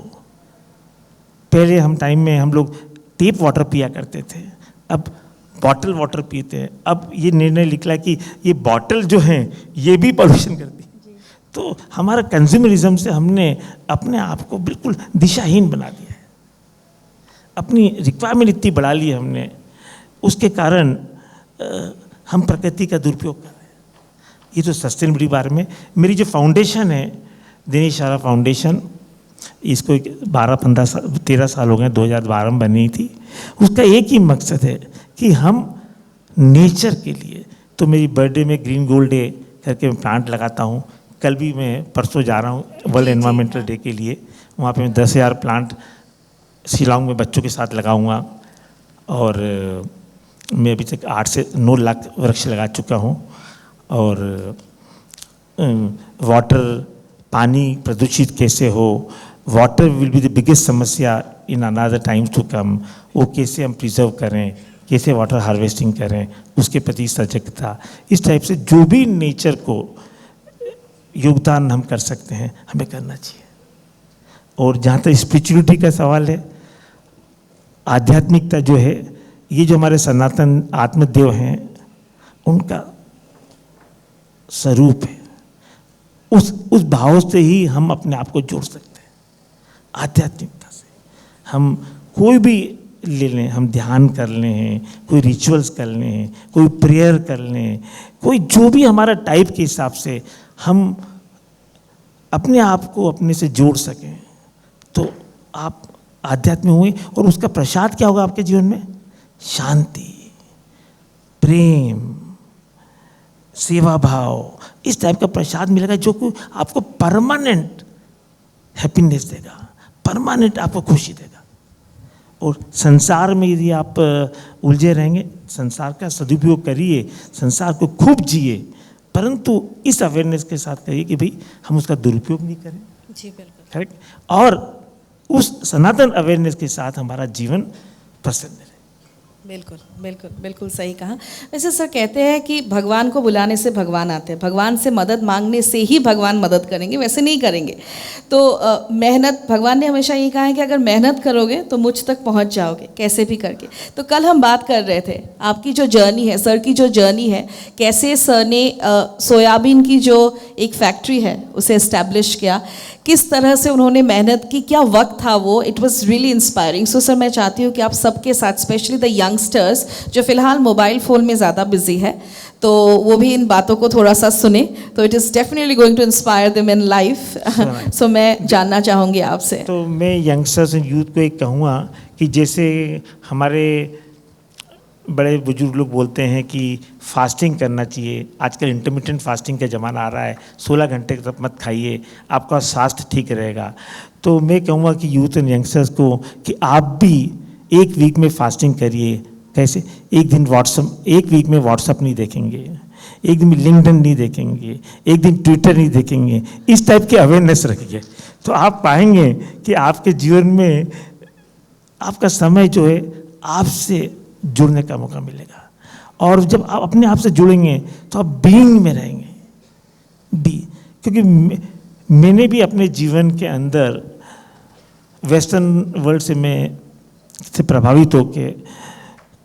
पहले हम टाइम में हम लोग टेप वाटर पिया करते थे, अब बॉटल वाटर पीते हैं। अब ये निर्णय निकला कि ये बॉटल जो हैं ये भी पॉल्यूशन करती है। तो हमारा कंज्यूमरिज्म से हमने अपने आप को बिल्कुल दिशाहीन बना दिया है, अपनी रिक्वायरमेंट इतनी बढ़ा ली हमने, उसके कारण हम प्रकृति का दुरुपयोग कर रहे हैं। ये तो सस्टेनेबिलिटी बारे में मेरी जो फाउंडेशन है, दिनेश आरा फाउंडेशन, इसको 13 साल हो गए, 2012 में बनी थी। उसका एक ही मकसद है कि हम नेचर के लिए, तो मेरी बर्थडे में ग्रीन गोल्ड डे करके मैं प्लांट लगाता हूँ। कल भी मैं परसों जा रहा हूँ वर्ल्ड एनवायरमेंटल डे के लिए, वहाँ पे मैं 10,000 प्लांट शिलांग में बच्चों के साथ लगाऊंगा। और मैं अभी तक 8 से 9 लाख वृक्ष लगा चुका हूँ। और वाटर, पानी प्रदूषित कैसे हो, water will be the biggest समस्या in another times to come, वो कैसे हम प्रिजर्व करें, कैसे वाटर हार्वेस्टिंग करें, उसके प्रति सजगता, इस टाइप से जो भी नेचर को योगदान हम कर सकते हैं हमें करना चाहिए। और जहाँ तक स्पिरिचुअलिटी का सवाल है, आध्यात्मिकता जो है, ये जो हमारे सनातन आत्मदेव हैं उनका स्वरूप है, उस भाव से ही हम अपने आप को जोड़ सकते हैं। आध्यात्मिकता से हम कोई भी ले लें, हम ध्यान कर लें, कोई रिचुअल्स कर लें, कोई प्रेयर कर लें, कोई जो भी हमारा टाइप के हिसाब से हम अपने आप को अपने से जोड़ सकें, तो आप आध्यात्मिक हुए। और उसका प्रसाद क्या होगा आपके जीवन में? शांति, प्रेम, सेवा भाव, इस टाइप का प्रसाद मिलेगा जो कि आपको परमानेंट हैप्पीनेस देगा, परमानेंट आपको खुशी देगा। और संसार में यदि आप उलझे रहेंगे, संसार का सदुपयोग करिए, संसार को खूब जिए, परंतु इस अवेयरनेस के साथ करिए कि भाई हम उसका दुरुपयोग नहीं करें। जी बिल्कुल, करेक्ट। और उस सनातन अवेयरनेस के साथ हमारा जीवन प्रसन्न रहे। बिल्कुल बिल्कुल बिल्कुल सही कहा। वैसे सर कहते हैं कि भगवान को बुलाने से भगवान आते हैं, भगवान से मदद मांगने से ही भगवान मदद करेंगे, वैसे नहीं करेंगे। तो मेहनत, भगवान ने हमेशा ये कहा है कि अगर मेहनत करोगे तो मुझ तक पहुंच जाओगे कैसे भी करके। तो कल हम बात कर रहे थे आपकी जो जर्नी है, सर की जो जर्नी है, कैसे सर ने सोयाबीन की जो एक फैक्ट्री है उसे इस्टेब्लिश किया, किस तरह से उन्होंने मेहनत की, क्या वक्त था वो, it was really inspiring. So sir मैं चाहती हूँ कि आप सबके साथ, स्पेशली द यंगस्टर्स जो फिलहाल मोबाइल फ़ोन में ज़्यादा बिजी है, तो वो भी इन बातों को थोड़ा सा सुने, तो it is definitely going to inspire them in life. So मैं जानना चाहूँगी आपसे। तो मैं यंगस्टर्स एंड यूथ को एक कहूँगा कि जैसे हमारे बड़े बुजुर्ग लोग बोलते हैं कि फास्टिंग करना चाहिए, आजकल इंटरमिटेंट फास्टिंग का ज़माना आ रहा है, 16 घंटे तक मत खाइए, आपका स्वास्थ्य ठीक रहेगा। तो मैं कहूँगा कि यूथ एंड यंगस्टर्स को कि आप भी एक वीक में फास्टिंग करिए। कैसे? एक वीक में व्हाट्सअप नहीं देखेंगे, एक दिन लिंक्डइन नहीं देखेंगे, एक दिन ट्विटर नहीं देखेंगे, इस टाइप की अवेयरनेस रखिए, तो आप पाएंगे कि आपके जीवन में आपका समय जो है आपसे जुड़ने का मौका मिलेगा। और जब आप अपने आप से जुड़ेंगे तो आप बीइंग में रहेंगे। क्योंकि मैंने भी अपने जीवन के अंदर वेस्टर्न वर्ल्ड से मैं से प्रभावित होकर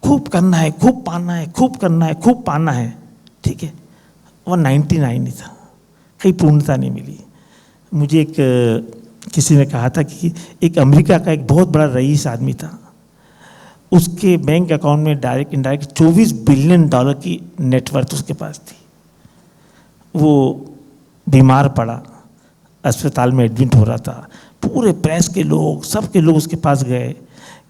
खूब करना है, खूब पाना है, खूब करना है, खूब पाना है, ठीक है, वो 99 ही था, कहीं पूर्णता नहीं मिली। मुझे एक किसी ने कहा था कि एक अमेरिका का एक बहुत बड़ा रईस आदमी था, उसके बैंक अकाउंट में डायरेक्ट इनडायरेक्ट $24 बिलियन की नेटवर्थ उसके पास थी। वो बीमार पड़ा, अस्पताल में एडमिट हो रहा था, पूरे प्रेस के लोग, सबके लोग उसके पास गए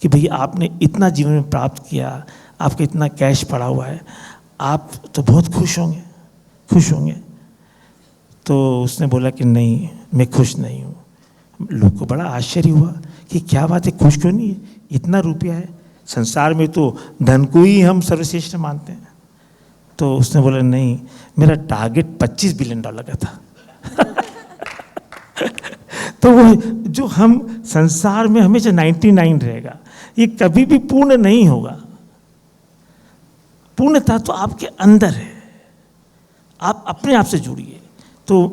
कि भैया आपने इतना जीवन में प्राप्त किया, आपका इतना कैश पड़ा हुआ है, आप तो बहुत खुश होंगे। तो उसने बोला कि नहीं, मैं खुश नहीं हूँ। लोग को बड़ा आश्चर्य हुआ कि क्या बात है, खुश क्यों नहीं है, इतना रुपया है, संसार में तो धन को ही हम सर्वश्रेष्ठ मानते हैं। तो उसने बोला नहीं, मेरा टारगेट $25 बिलियन का था। तो वो जो हम संसार में हमेशा 99 रहेगा, ये कभी भी पूर्ण नहीं होगा। पूर्णता तो आपके अंदर है, आप अपने आप से जुड़िए। तो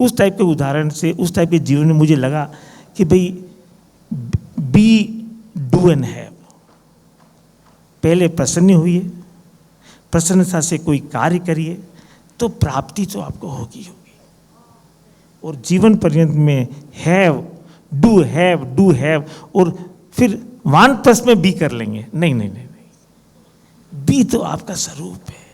उस टाइप के उदाहरण से, उस टाइप के जीवन में मुझे लगा कि भाई बी डू एंड हैव। पहले प्रसन्न हुई, प्रसन्नता से कोई कार्य करिए तो प्राप्ति तो आपको होगी। और जीवन पर्यंत में हैव डू हैव और फिर 1+ में बी कर लेंगे, नहीं, बी तो आपका स्वरूप है।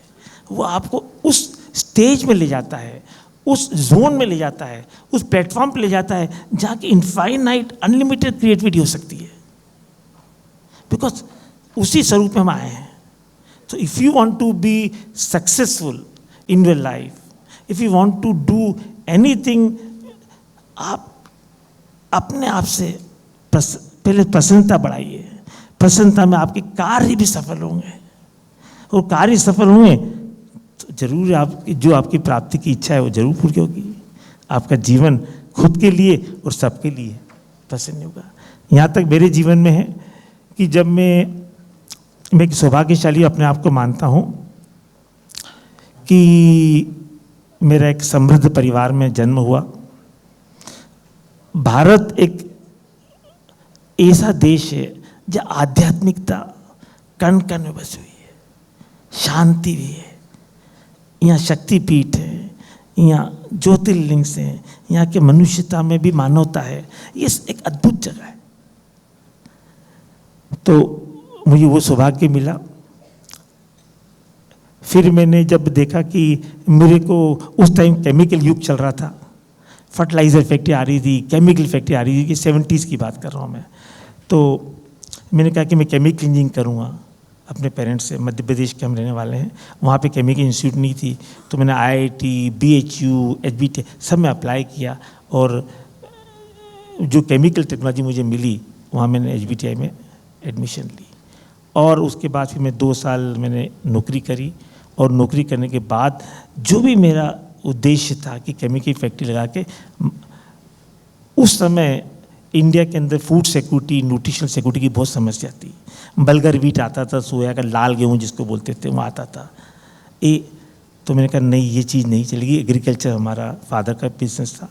वो आपको उस स्टेज में ले जाता है, उस जोन में ले जाता है, उस प्लेटफॉर्म पे ले जाता है जहाँ की इनफाइनाइट अनलिमिटेड क्रिएटिविटी हो सकती है, बिकॉज उसी स्वरूप में हम आए हैं। तो if you want to be successful in your life, if you want to do anything, आप अपने आप से पहले प्रसन्नता बढ़ाइए। प्रसन्नता में आपके कार्य भी सफल होंगे, और कार्य सफल होंगे तो जरूर आप जो आपकी प्राप्ति की इच्छा है वो जरूर पूरी होगी। आपका जीवन खुद के लिए और सबके लिए प्रसन्न होगा। यहाँ तक मेरे जीवन में है कि जब मैं एक सौभाग्यशाली अपने आप को मानता हूँ कि मेरा एक समृद्ध परिवार में जन्म हुआ। भारत एक ऐसा देश है जहाँ आध्यात्मिकता कण कण में बसी हुई है, शांति भी है, यहाँ शक्तिपीठ है, यहाँ ज्योतिर्लिंग हैं, यहाँ के मनुष्यता में भी मानवता है। ये एक अद्भुत जगह है। तो मुझे वो सौभाग्य मिला। फिर मैंने जब देखा कि मेरे को उस टाइम केमिकल युग चल रहा था, फर्टिलाइज़र फैक्ट्री आ रही थी, केमिकल फैक्ट्री आ रही थी, कि 70s की बात कर रहा हूँ मैं। तो मैंने कहा कि मैं केमिकल इंजीनियरिंग करूँगा। अपने पेरेंट्स से, मध्य प्रदेश के हम रहने वाले हैं, वहाँ पे केमिकल इंस्टीट्यूट नहीं थी, तो मैंने IIT, BHU, HBT सब में अप्लाई किया, और जो केमिकल टेक्नोलॉजी मुझे मिली वहाँ मैंने HBTI में एडमिशन ली। और उसके बाद फिर मैं 2 साल मैंने नौकरी करी, और नौकरी करने के बाद जो भी मेरा उद्देश्य था कि केमिकल फैक्ट्री लगा के, उस समय इंडिया के अंदर फूड सिक्योरिटी, न्यूट्रिशनल सिक्योरिटी की बहुत समस्या थी। बलगर वीट आता था, सोया का लाल गेहूँ जिसको बोलते थे वो आता था। तो मैंने कहा नहीं, ये चीज़ नहीं चलेगी। एग्रीकल्चर हमारा फादर का बिजनेस था।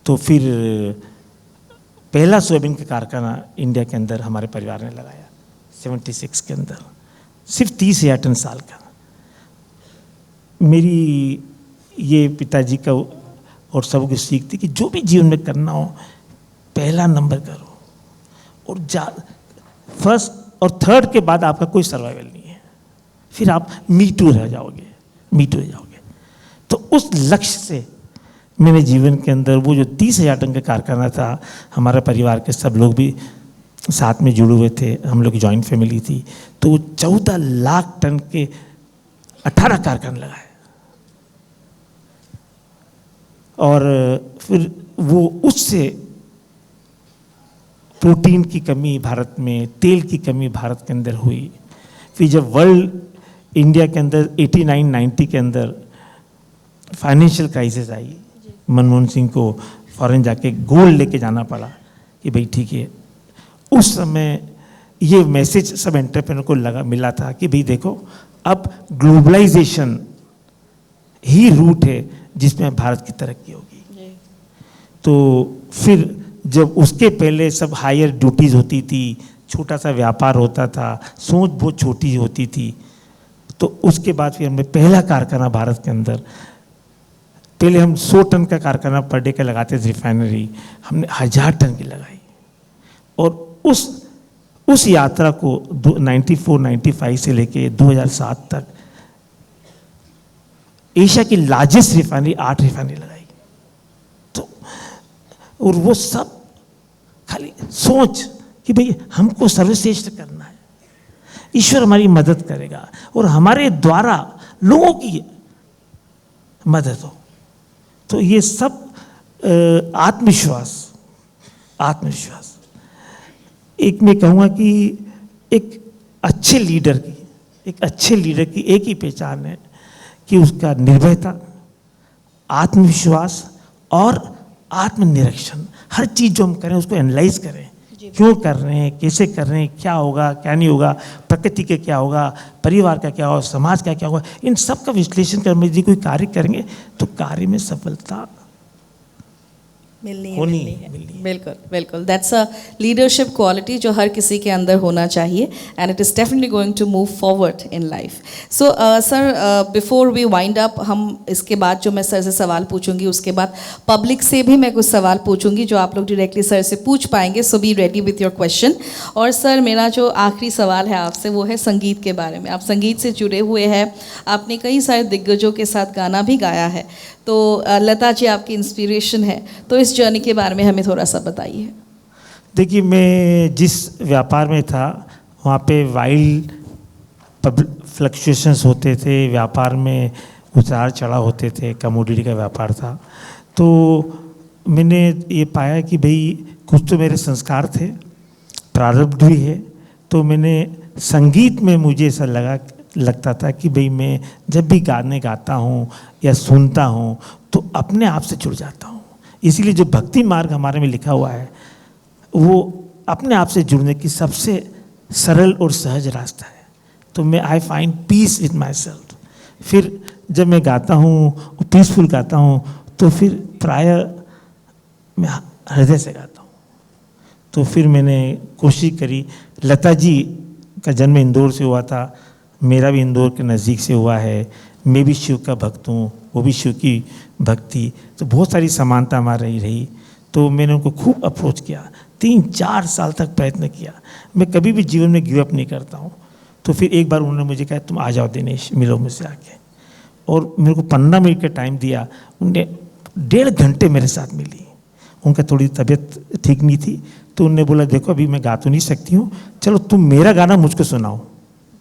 तो फिर पहला सोयाबीन का कारखाना इंडिया के अंदर हमारे परिवार ने लगाया 76 के अंदर, सिर्फ 30,000 टन साल का। मेरी ये पिताजी का और सबकी सीख थी कि जो भी जीवन में करना हो पहला नंबर करो, और फर्स्ट और थर्ड के बाद आपका कोई सर्वाइवल नहीं है, फिर आप मी टू रह जाओगे। तो उस लक्ष्य से मैंने जीवन के अंदर वो जो 30,000 टन का कारखाना था, हमारे परिवार के सब लोग भी साथ में जुड़े हुए थे, हम लोग की जॉइंट फैमिली थी, तो 14 लाख टन के 18 कारखाने लगाए। और फिर वो उससे प्रोटीन की कमी भारत में, तेल की कमी भारत के अंदर हुई। फिर जब वर्ल्ड इंडिया के अंदर 89-90 के अंदर फाइनेंशियल क्राइसिस आई, मनमोहन सिंह को फॉरेन जाके गोल्ड लेके जाना पड़ा कि भाई ठीक है। उस समय ये मैसेज सब एंटरप्रेन्योर को मिला था कि भाई देखो, अब ग्लोबलाइजेशन ही रूट है जिसमें भारत की तरक्की होगी। तो फिर जब उसके पहले सब हायर ड्यूटीज़ होती थी, छोटा सा व्यापार होता था, सोच बहुत छोटी होती थी, तो उसके बाद फिर हमने पहला कारखाना भारत के अंदर पहले हम 100 टन का कारखाना पर डे का लगाते थे रिफाइनरी, हमने 1000 टन की लगाई। और उस यात्रा को 94-95 से लेके 2007 तक एशिया की लार्जेस्ट रिफाइनरी 8 रिफाइनरी लगाई। तो और वो सब खाली सोच कि भाई हमको सर्वश्रेष्ठ करना है, ईश्वर हमारी मदद करेगा और हमारे द्वारा लोगों की मदद हो। तो ये सब आत्मविश्वास एक मैं कहूँगा कि एक अच्छे लीडर की एक ही पहचान है कि उसका निर्भयता, आत्मविश्वास और आत्मनिरीक्षण। हर चीज़ जो हम करें उसको एनालाइज करें, क्यों कर रहे हैं, कैसे कर रहे हैं, क्या होगा क्या नहीं होगा, प्रकृति का क्या होगा, परिवार का क्या होगा, समाज का क्या होगा, इन सब का विश्लेषण कर यदि कोई कार्य करेंगे तो कार्य में सफलता मिलनी है। बिल्कुल बिल्कुल, दैट्स अ लीडरशिप क्वालिटी जो हर किसी के अंदर होना चाहिए, and it is definitely going to move forward in life. So sir, before we wind up, हम इसके बाद जो मैं सर से सवाल पूछूंगी उसके बाद पब्लिक से भी मैं कुछ सवाल पूछूंगी जो आप लोग डायरेक्टली सर से पूछ पाएंगे। So be ready with your question. और सर, मेरा जो आखिरी सवाल है आपसे वो है संगीत के बारे में। आप संगीत से जुड़े हुए हैं, आपने कई सारे दिग्गजों के साथ गाना भी गाया है, तो लता जी आपकी इंस्पिरेशन है, तो इस जर्नी के बारे में हमें थोड़ा सा बताइए। देखिए, मैं जिस व्यापार में था वहाँ पे वाइल्ड फ्लक्चुएशंस होते थे, व्यापार में उतार चढ़ाव होते थे, कमोडिटी का व्यापार था। तो मैंने ये पाया कि भाई कुछ तो मेरे संस्कार थे, प्रारब्ध भी है। तो मैंने संगीत में मुझे ऐसा लगता था कि भाई मैं जब भी गाने गाता हूँ या सुनता हूँ तो अपने आप से जुड़ जाता हूँ। इसीलिए जो भक्ति मार्ग हमारे में लिखा हुआ है वो अपने आप से जुड़ने की सबसे सरल और सहज रास्ता है। तो मैं I find peace with my self. फिर जब मैं गाता हूँ, पीसफुल गाता हूँ, तो फिर प्राय मैं हृदय से गाता हूँ। तो फिर मैंने कोशिश करी। लता जी का जन्म इंदौर से हुआ था, मेरा भी इंदौर के नज़दीक से हुआ है, मैं भी शिव का भक्त हूँ, वो भी शिव की भक्ति, तो बहुत सारी समानता हमारी रही। तो मैंने उनको खूब अप्रोच किया, 3-4 साल तक प्रयत्न किया। मैं कभी भी जीवन में गिव अप नहीं करता हूँ। तो फिर एक बार उन्होंने मुझे कहा तुम आ जाओ दिनेश, मिलो मुझसे आके। और मेरे को 15 मिनट का टाइम दिया। उनने 1.5 घंटे मेरे साथ मिली। उनका थोड़ी तबीयत ठीक नहीं थी, तो उनने बोला देखो अभी मैं गा तो नहीं सकती हूँ, चलो तुम मेरा गाना मुझको सुनाओ।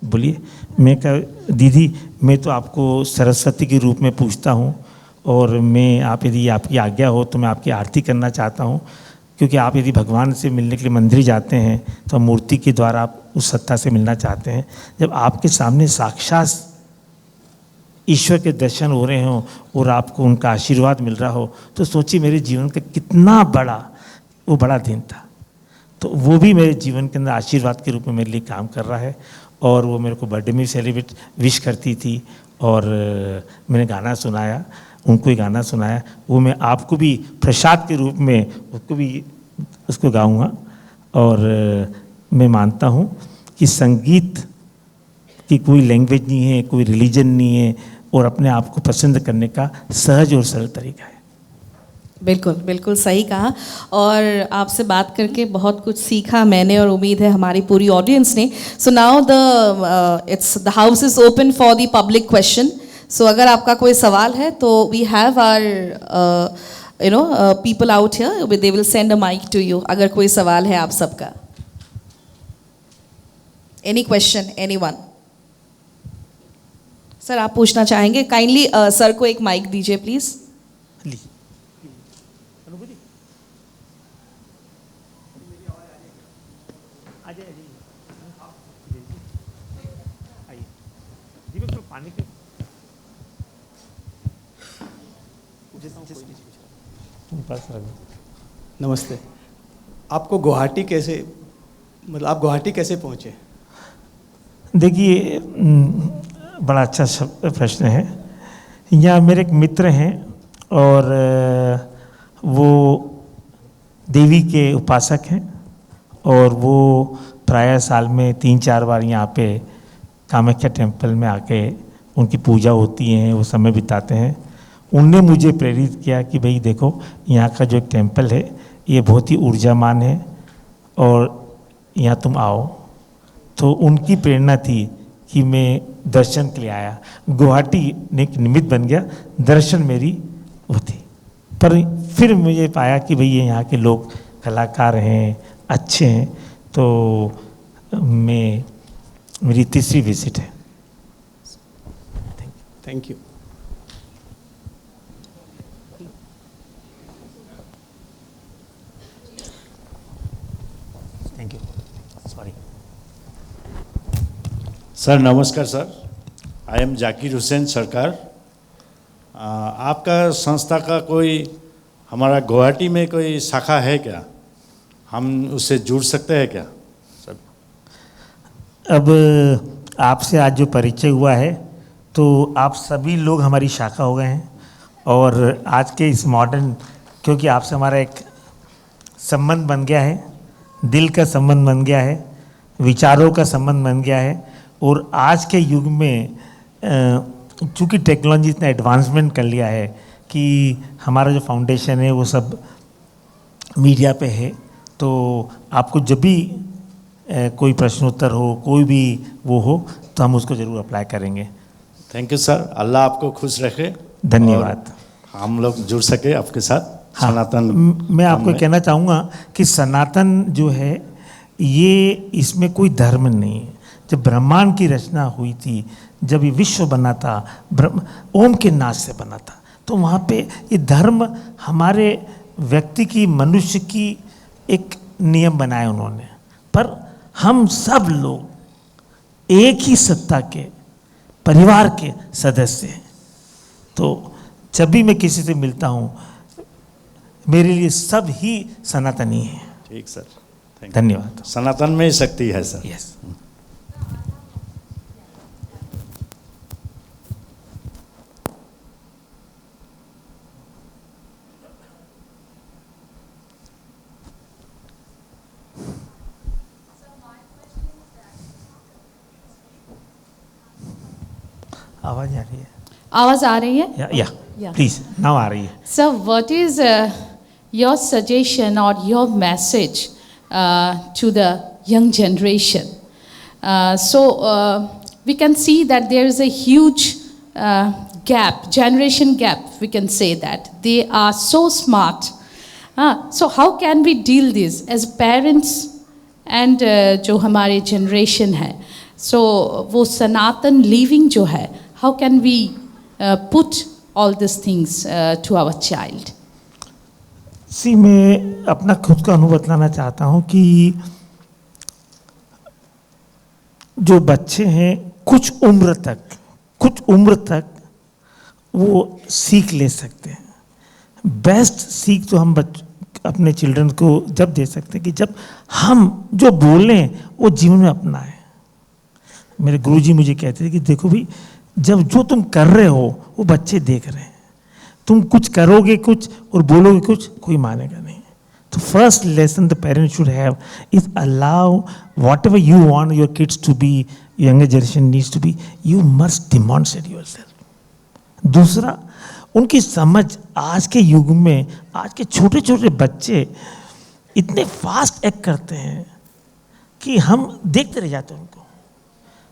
बोलिए। मैं कहा दीदी मैं तो आपको सरस्वती के रूप में पूछता हूँ, और मैं आप यदि आपकी आज्ञा हो तो मैं आपकी आरती करना चाहता हूँ, क्योंकि आप यदि भगवान से मिलने के लिए मंदिर जाते हैं तो मूर्ति के द्वारा आप उस सत्ता से मिलना चाहते हैं। जब आपके सामने साक्षात ईश्वर के दर्शन हो रहे हों और आपको उनका आशीर्वाद मिल रहा हो, तो सोचिए मेरे जीवन का कितना बड़ा दिन था। तो वो भी मेरे जीवन के अंदर आशीर्वाद के रूप में मेरे लिए काम कर रहा है। और वो मेरे को बर्थडे में सेलिब्रेट विश करती थी, और मैंने गाना सुनाया, उनको ही गाना सुनाया। वो मैं आपको भी प्रसाद के रूप में उसको गाऊंगा। और मैं मानता हूँ कि संगीत की कोई लैंग्वेज नहीं है, कोई रिलीजन नहीं है, और अपने आप को पसंद करने का सहज और सरल तरीका है। बिल्कुल बिल्कुल सही कहा। और आपसे बात करके बहुत कुछ सीखा मैंने, और उम्मीद है हमारी पूरी ऑडियंस ने। So now the house is open for the public question. सो अगर आपका कोई सवाल है तो we have our people out here, they will send a mic to you. अगर कोई सवाल है आप सबका, एनी क्वेश्चन, एनीवन? सर आप पूछना चाहेंगे? काइंडली सर को एक माइक दीजिए प्लीज। नमस्ते। आपको गुवाहाटी कैसे, मतलब आप गुवाहाटी कैसे पहुँचे? देखिए, बड़ा अच्छा प्रश्न है। यहाँ मेरे एक मित्र हैं और वो देवी के उपासक हैं, और वो प्राय साल में 3-4 बार यहाँ पे कामाख्या टेम्पल में आके उनकी पूजा होती है, वो समय बिताते हैं। उनने मुझे प्रेरित किया कि भाई देखो, यहाँ का जो एक टेम्पल है ये बहुत ही ऊर्जामान है और यहाँ तुम आओ। तो उनकी प्रेरणा थी कि मैं दर्शन के लिए आया। गुवाहाटी ने एक निमित्त बन गया, दर्शन मेरी वो थी। पर फिर मुझे पाया कि भाई ये यहाँ के लोग कलाकार हैं, अच्छे हैं, तो मेरी तीसरी विजिट है। Thank you. Thank you. Sorry sir, नमस्कार sir. I am Zakir Hussain Sarkar. आपका संस्था का कोई हमारा गुवाहाटी में कोई शाखा है क्या? हम उससे जुड़ सकते हैं क्या सर? अब आपसे आज जो परिचय हुआ है तो आप सभी लोग हमारी शाखा हो गए हैं। और आज के इस मॉडर्न, क्योंकि आपसे हमारा एक संबंध बन गया है, दिल का संबंध बन गया है, विचारों का संबंध बन गया है। और आज के युग में चूँकि टेक्नोलॉजी इतना एडवांसमेंट कर लिया है कि हमारा जो फाउंडेशन है वो सब मीडिया पे है, तो आपको जब भी कोई प्रश्नोत्तर हो, कोई भी वो हो, तो हम उसको ज़रूर अप्लाई करेंगे। Thank you sir. अल्लाह आपको खुश रखे। धन्यवाद। और हम लोग जुड़ सके आपके साथ। हाँ, सनातन मैं आपको कहना चाहूँगा कि सनातन जो है ये, इसमें कोई धर्म नहीं है। जब ब्रह्मांड की रचना हुई थी, जब ये विश्व बना था, ओम के नाद से बना था, तो वहाँ पे ये धर्म हमारे व्यक्ति की, मनुष्य की एक नियम बनाए उन्होंने। पर हम सब लोग एक ही सत्ता के परिवार के सदस्य हैं। तो जब भी मैं किसी से मिलता हूँ, मेरे लिए सब ही सनातनी है। ठीक सर, धन्यवाद। सनातन में ही शक्ति है सर। यस। आवाज आ रही है? आवाज आ रही है? या प्लीज, नाउ आ रही है। Sir, what is your suggestion or your message to the young generation? We can see that there is a huge gap, generation gap, we can say that. They are so smart. So how can we deal this as parents and जो हमारे generation है? So वो सनातन living जो है, how can we put all these things to our child? मैं अपना खुद का अनुभव बताना चाहता हूँ कि जो बच्चे हैं कुछ उम्र तक वो सीख ले सकते हैं। बेस्ट सीख तो हम अपने चिल्ड्रन को जब दे सकते हैं कि जब हम जो बोलें वो जीवन में अपनाएं। मेरे गुरुजी मुझे कहते थे कि देखो भाई, जब जो तुम कर रहे हो वो बच्चे देख रहे हैं। तुम कुछ करोगे कुछ और बोलोगे कुछ, कोई मानेगा नहीं। तो first lesson the parents should have is allow whatever you want your kids to be, younger generation needs to be, you must demonstrate yourself. दूसरा, उनकी समझ आज के युग में, आज के छोटे छोटे बच्चे इतने फास्ट एक्ट करते हैं कि हम देखते रह जाते हैं उनको।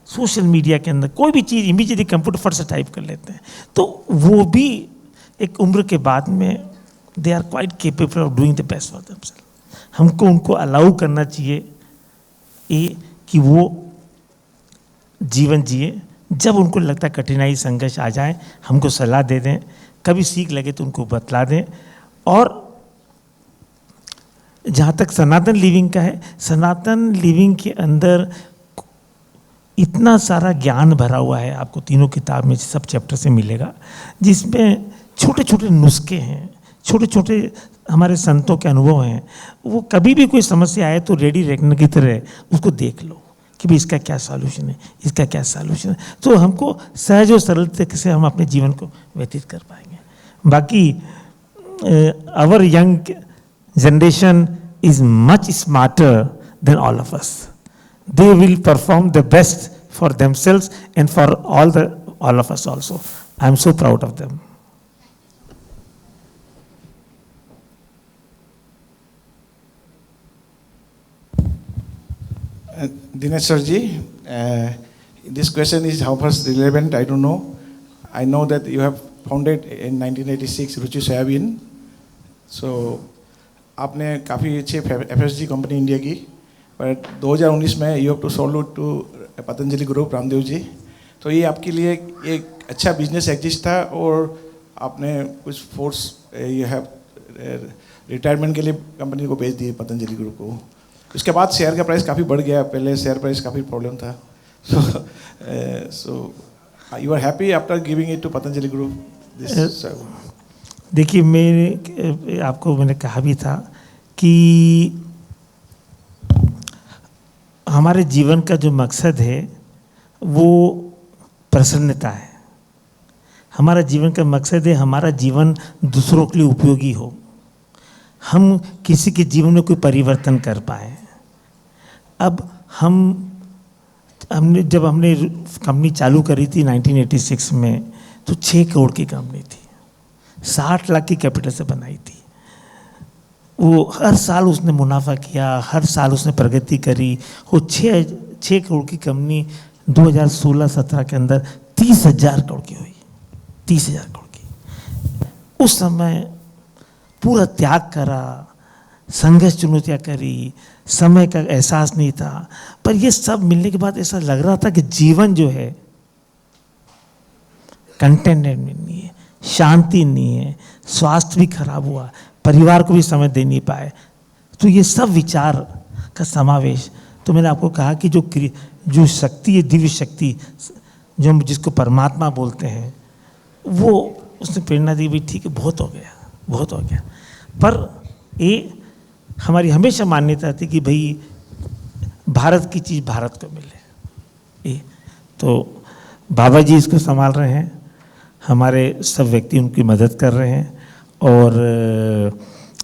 सोशल मीडिया के अंदर कोई भी चीज़ इमीडिएटली कंप्यूटर फट से टाइप कर लेते हैं। तो वो भी एक उम्र के बाद में they are quite capable of doing the best for themselves. हमको उनको अलाउ करना चाहिए कि वो जीवन जिए। जब उनको लगता है कठिनाई संघर्ष आ जाए, हमको सलाह दे दें, कभी सीख लगे तो उनको बतला दें। और जहाँ तक सनातन लिविंग का है, सनातन लिविंग के अंदर इतना सारा ज्ञान भरा हुआ है, आपको तीनों किताब में सब चैप्टर से मिलेगा, जिसमें छोटे छोटे नुस्खे हैं, छोटे छोटे हमारे संतों के अनुभव हैं। वो कभी भी कोई समस्या आए तो रेडी रखने की तरह उसको देख लो कि भाई इसका क्या सॉल्यूशन है, इसका क्या सॉल्यूशन है। तो हमको सहज और सरल तरीके से हम अपने जीवन को व्यतीत कर पाएंगे। बाकी our young generation is much smarter than all of us. They will perform the best for themselves and for all of us also. I am so proud of them. Dinesh Sirji, this question is how much relevant, I don't know. I know that you have founded in 1986 Ruchi Soybean. So, आपने काफ़ी अच्छे FSG company India की, पर 2019 में you have to salute to Patanjali group Ramdev ji. तो ये आपके लिए एक अच्छा बिजनेस एग्जिस्ट था और आपने कुछ फोर्स ये है रिटायरमेंट के लिए कंपनी को बेच दी पतंजलि ग्रुप को. उसके बाद शेयर का प्राइस काफ़ी बढ़ गया, पहले शेयर प्राइस काफ़ी प्रॉब्लम था. So you are happy after giving it to Patanjali group? देखिए, मैंने आपको मैंने कहा भी था कि हमारे जीवन का जो मकसद है वो प्रसन्नता है. हमारा जीवन का मकसद है हमरा जीवन दूसरों के लिए उपयोगी हो, हम किसी के जीवन में कोई परिवर्तन कर पाए. अब हमने जब हमने कंपनी चालू करी थी 1986 में, तो 6 करोड़ की कंपनी थी, 60 लाख की कैपिटल से बनाई थी. वो हर साल उसने मुनाफा किया, हर साल उसने प्रगति करी. वो 6 करोड़ की कंपनी 2016-17 के अंदर 30,000 करोड़ की हुई. 30,000 करोड़ की. उस समय पूरा त्याग करा, संघर्ष चुनौतियाँ करी, समय का एहसास नहीं था. पर ये सब मिलने के बाद ऐसा लग रहा था कि जीवन जो है कंटेंटमेंट नहीं है, शांति नहीं है, स्वास्थ्य भी खराब हुआ, परिवार को भी समय दे नहीं पाए. तो ये सब विचार का समावेश. तो मैंने आपको कहा कि जो शक्ति है, दिव्य शक्ति जो हम जिसको परमात्मा बोलते हैं, वो उसने प्रेरणा दी भी. ठीक है, बहुत हो गया, बहुत हो गया. पर ये हमारी हमेशा मान्यता थी कि भाई भारत की चीज़ भारत को मिले. ये तो बाबा जी इसको संभाल रहे हैं, हमारे सब व्यक्ति उनकी मदद कर रहे हैं. और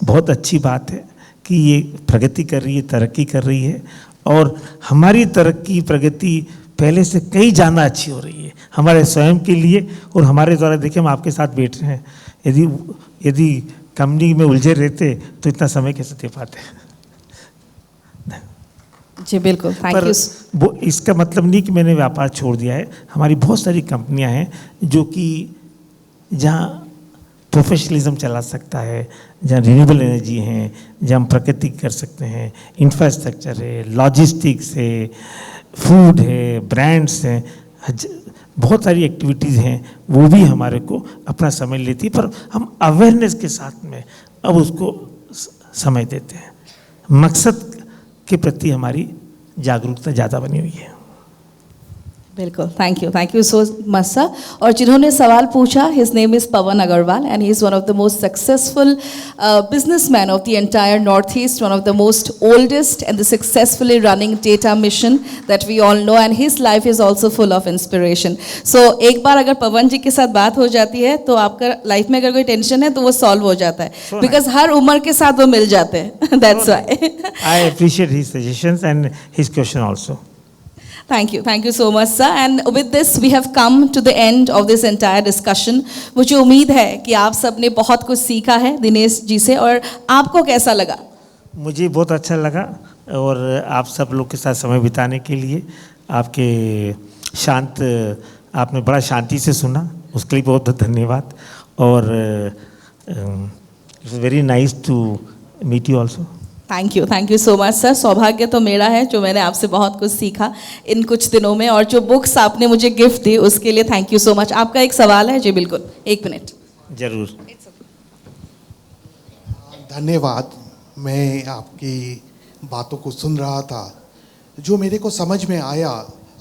बहुत अच्छी बात है कि ये प्रगति कर रही है, तरक्की कर रही है. और हमारी तरक्की प्रगति पहले से कई ज़्यादा अच्छी हो रही है हमारे स्वयं के लिए और हमारे द्वारा. देखिए, हम आपके साथ बैठ रहे हैं, यदि कंपनी में उलझे रहते तो इतना समय कैसे दे पाते. जी बिल्कुल, थैंक पर यू. वो इसका मतलब नहीं कि मैंने व्यापार छोड़ दिया है. हमारी बहुत सारी कंपनियां हैं जो कि जहाँ प्रोफेशनलिज्म चला सकता है, जहाँ रिन्यूएबल एनर्जी हैं, जहाँ हम प्रकृति कर सकते हैं, इंफ्रास्ट्रक्चर है, लॉजिस्टिक्स है, फूड है, ब्रांड्स हैं, बहुत सारी एक्टिविटीज़ हैं. वो भी हमारे को अपना समय लेती है, पर हम अवेयरनेस के साथ में अब उसको समय देते हैं. मकसद के प्रति हमारी जागरूकता ज़्यादा बनी हुई है. बिल्कुल, thank you so much sir. और जिन्होंने सवाल पूछा, his name is Pawan Agarwal and he is one of the most successful businessman of the entire Northeast, one of the most oldest and the successfully running data mission that we all know, and his life is also full of inspiration. So एक बार अगर पवन जी के साथ बात हो जाती है तो आपका लाइफ में अगर कोई टेंशन है तो वो सॉल्व हो जाता है, बिकॉज हर उम्र के साथ वो मिल जाते हैं. That's why. I appreciate his suggestions and his question also. Thank you so much sir. And with this we have come to the end of this entire discussion. मुझे उम्मीद है कि आप सब ने बहुत कुछ सीखा है दिनेश जी से, और आपको कैसा लगा? मुझे बहुत अच्छा लगा, और आप सब लोग के साथ समय बिताने के लिए आपके आपने बड़ा शांति से सुना, उसके लिए बहुत बहुत धन्यवाद. और it's very nice to meet you also. Thank you so much sir. सौभाग्य तो मेरा है जो मैंने आपसे बहुत कुछ सीखा इन कुछ दिनों में, और जो बुक्स आपने मुझे गिफ्ट दी उसके लिए थैंक यू सो मच. आपका एक सवाल है? जी बिल्कुल, 1 मिनट. जरूर. धन्यवाद. मैं आपकी बातों को सुन रहा था, जो मेरे को समझ में आया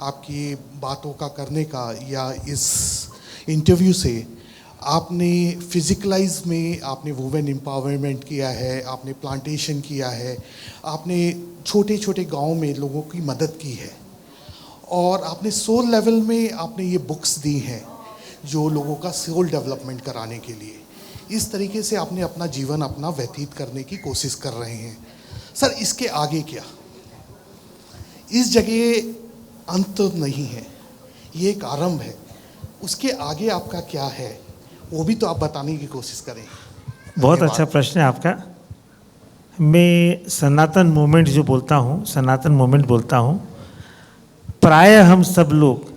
आपकी बातों का करने का या इस इंटरव्यू से, आपने फिजिकलाइज में आपने वुमेन एम्पावरमेंट किया है, आपने प्लांटेशन किया है, आपने छोटे छोटे गांव में लोगों की मदद की है, और आपने सोल लेवल में आपने ये बुक्स दी हैं जो लोगों का सोल डेवलपमेंट कराने के लिए. इस तरीके से आपने अपना जीवन अपना व्यतीत करने की कोशिश कर रहे हैं. सर, इसके आगे क्या? इस जगह अंत नहीं है, ये एक आरंभ है. उसके आगे आपका क्या है वो भी तो आप बताने की कोशिश करें. बहुत अच्छा प्रश्न है आपका. मैं सनातन मूवमेंट जो बोलता हूँ, सनातन मूवमेंट बोलता हूँ, प्रायः हम सब लोग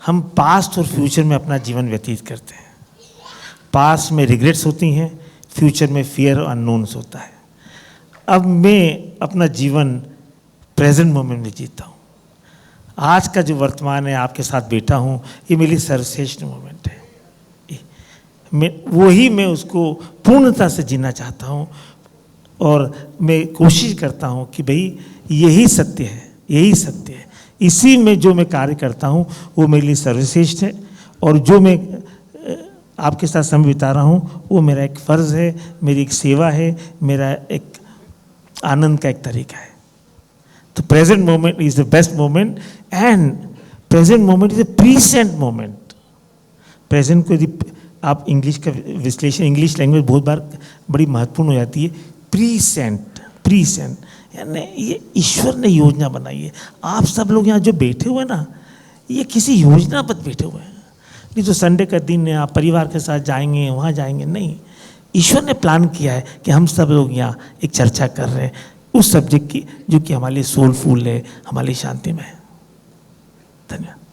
हम पास्ट और फ्यूचर में अपना जीवन व्यतीत करते हैं। पास्ट में रिग्रेट्स होती हैं, फ्यूचर में फियर और अननोन्स होता है। अब मैं अपना जीवन प्रेजेंट मोमेंट में जीता हूँ। आज का जो वर्तमान है, आपके साथ बैठा हूँ, ये मेरी सर्वश्रेष्ठ मोमेंट है। मैं उसको पूर्णता से जीना चाहता हूँ और मैं कोशिश करता हूँ कि भाई यही सत्य है, यही सत्य है। इसी में जो मैं कार्य करता हूँ वो मेरे लिए सर्वश्रेष्ठ है, और जो मैं आपके साथ समय बिता रहा हूँ वो मेरा एक फ़र्ज़ है, मेरी एक सेवा है, मेरा एक आनंद का एक तरीका है। तो present moment is the best moment, and present moment is the precinct moment. Present को यदि आप इंग्लिश का विश्लेषण, इंग्लिश लैंग्वेज बहुत बार बड़ी महत्वपूर्ण हो जाती है। प्रीसेंट यानी ये ईश्वर ने योजना बनाई है। आप सब लोग यहाँ जो बैठे हुए ना, ये किसी योजना पर बैठे हुए हैं। नहीं तो संडे का दिन है, आप परिवार के साथ जाएंगे, वहाँ जाएंगे, नहीं। ईश्वर ने प्लान किया है कि हम सब लोग यहाँ एक चर्चा कर रहे हैं उस सब्जेक्ट की जो कि हमारे लिए सोलफुल है, हमारे लिए शांतिमय है। धन्यवाद।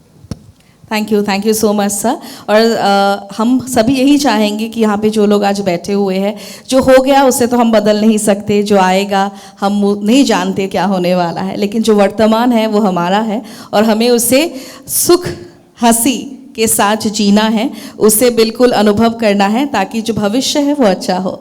Thank you so much sir. और हम सभी यही चाहेंगे कि यहाँ पे जो लोग आज बैठे हुए हैं, जो हो गया उसे तो हम बदल नहीं सकते, जो आएगा हम नहीं जानते क्या होने वाला है, लेकिन जो वर्तमान है वो हमारा है और हमें उसे सुख हंसी के साथ जीना है, उसे बिल्कुल अनुभव करना है ताकि जो भविष्य है वो अच्छा हो,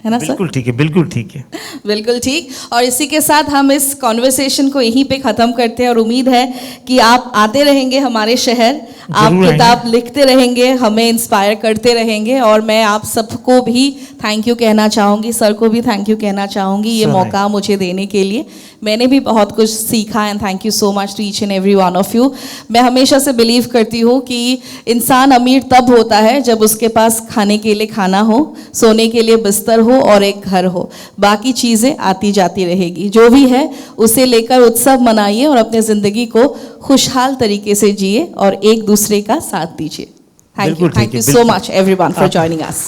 है ना सर? बिल्कुल ठीक है, बिल्कुल ठीक है, बिल्कुल ठीक। और इसी के साथ हम इस कॉन्वर्सेशन को यहीं पे ख़त्म करते हैं और उम्मीद है कि आप आते रहेंगे हमारे शहर, आप किताब लिखते रहेंगे, हमें इंस्पायर करते रहेंगे। और मैं आप सबको भी थैंक यू कहना चाहूँगी, सर को भी थैंक यू कहना चाहूँगी ये मौका मुझे देने के लिए। मैंने भी बहुत कुछ सीखा, and thank you so much to each and every one of you. मैं हमेशा से बिलीव करती हूँ कि इंसान अमीर तब होता है जब उसके पास खाने के लिए खाना हो, सोने के लिए बिस्तर हो और एक घर हो। बाकी चीज़ें आती जाती रहेगी। जो भी है उसे लेकर उत्सव मनाइए और अपने ज़िंदगी को खुशहाल तरीके से जिए और एक दूसरे का साथ दीजिए। Thank you so much everyone for joining us.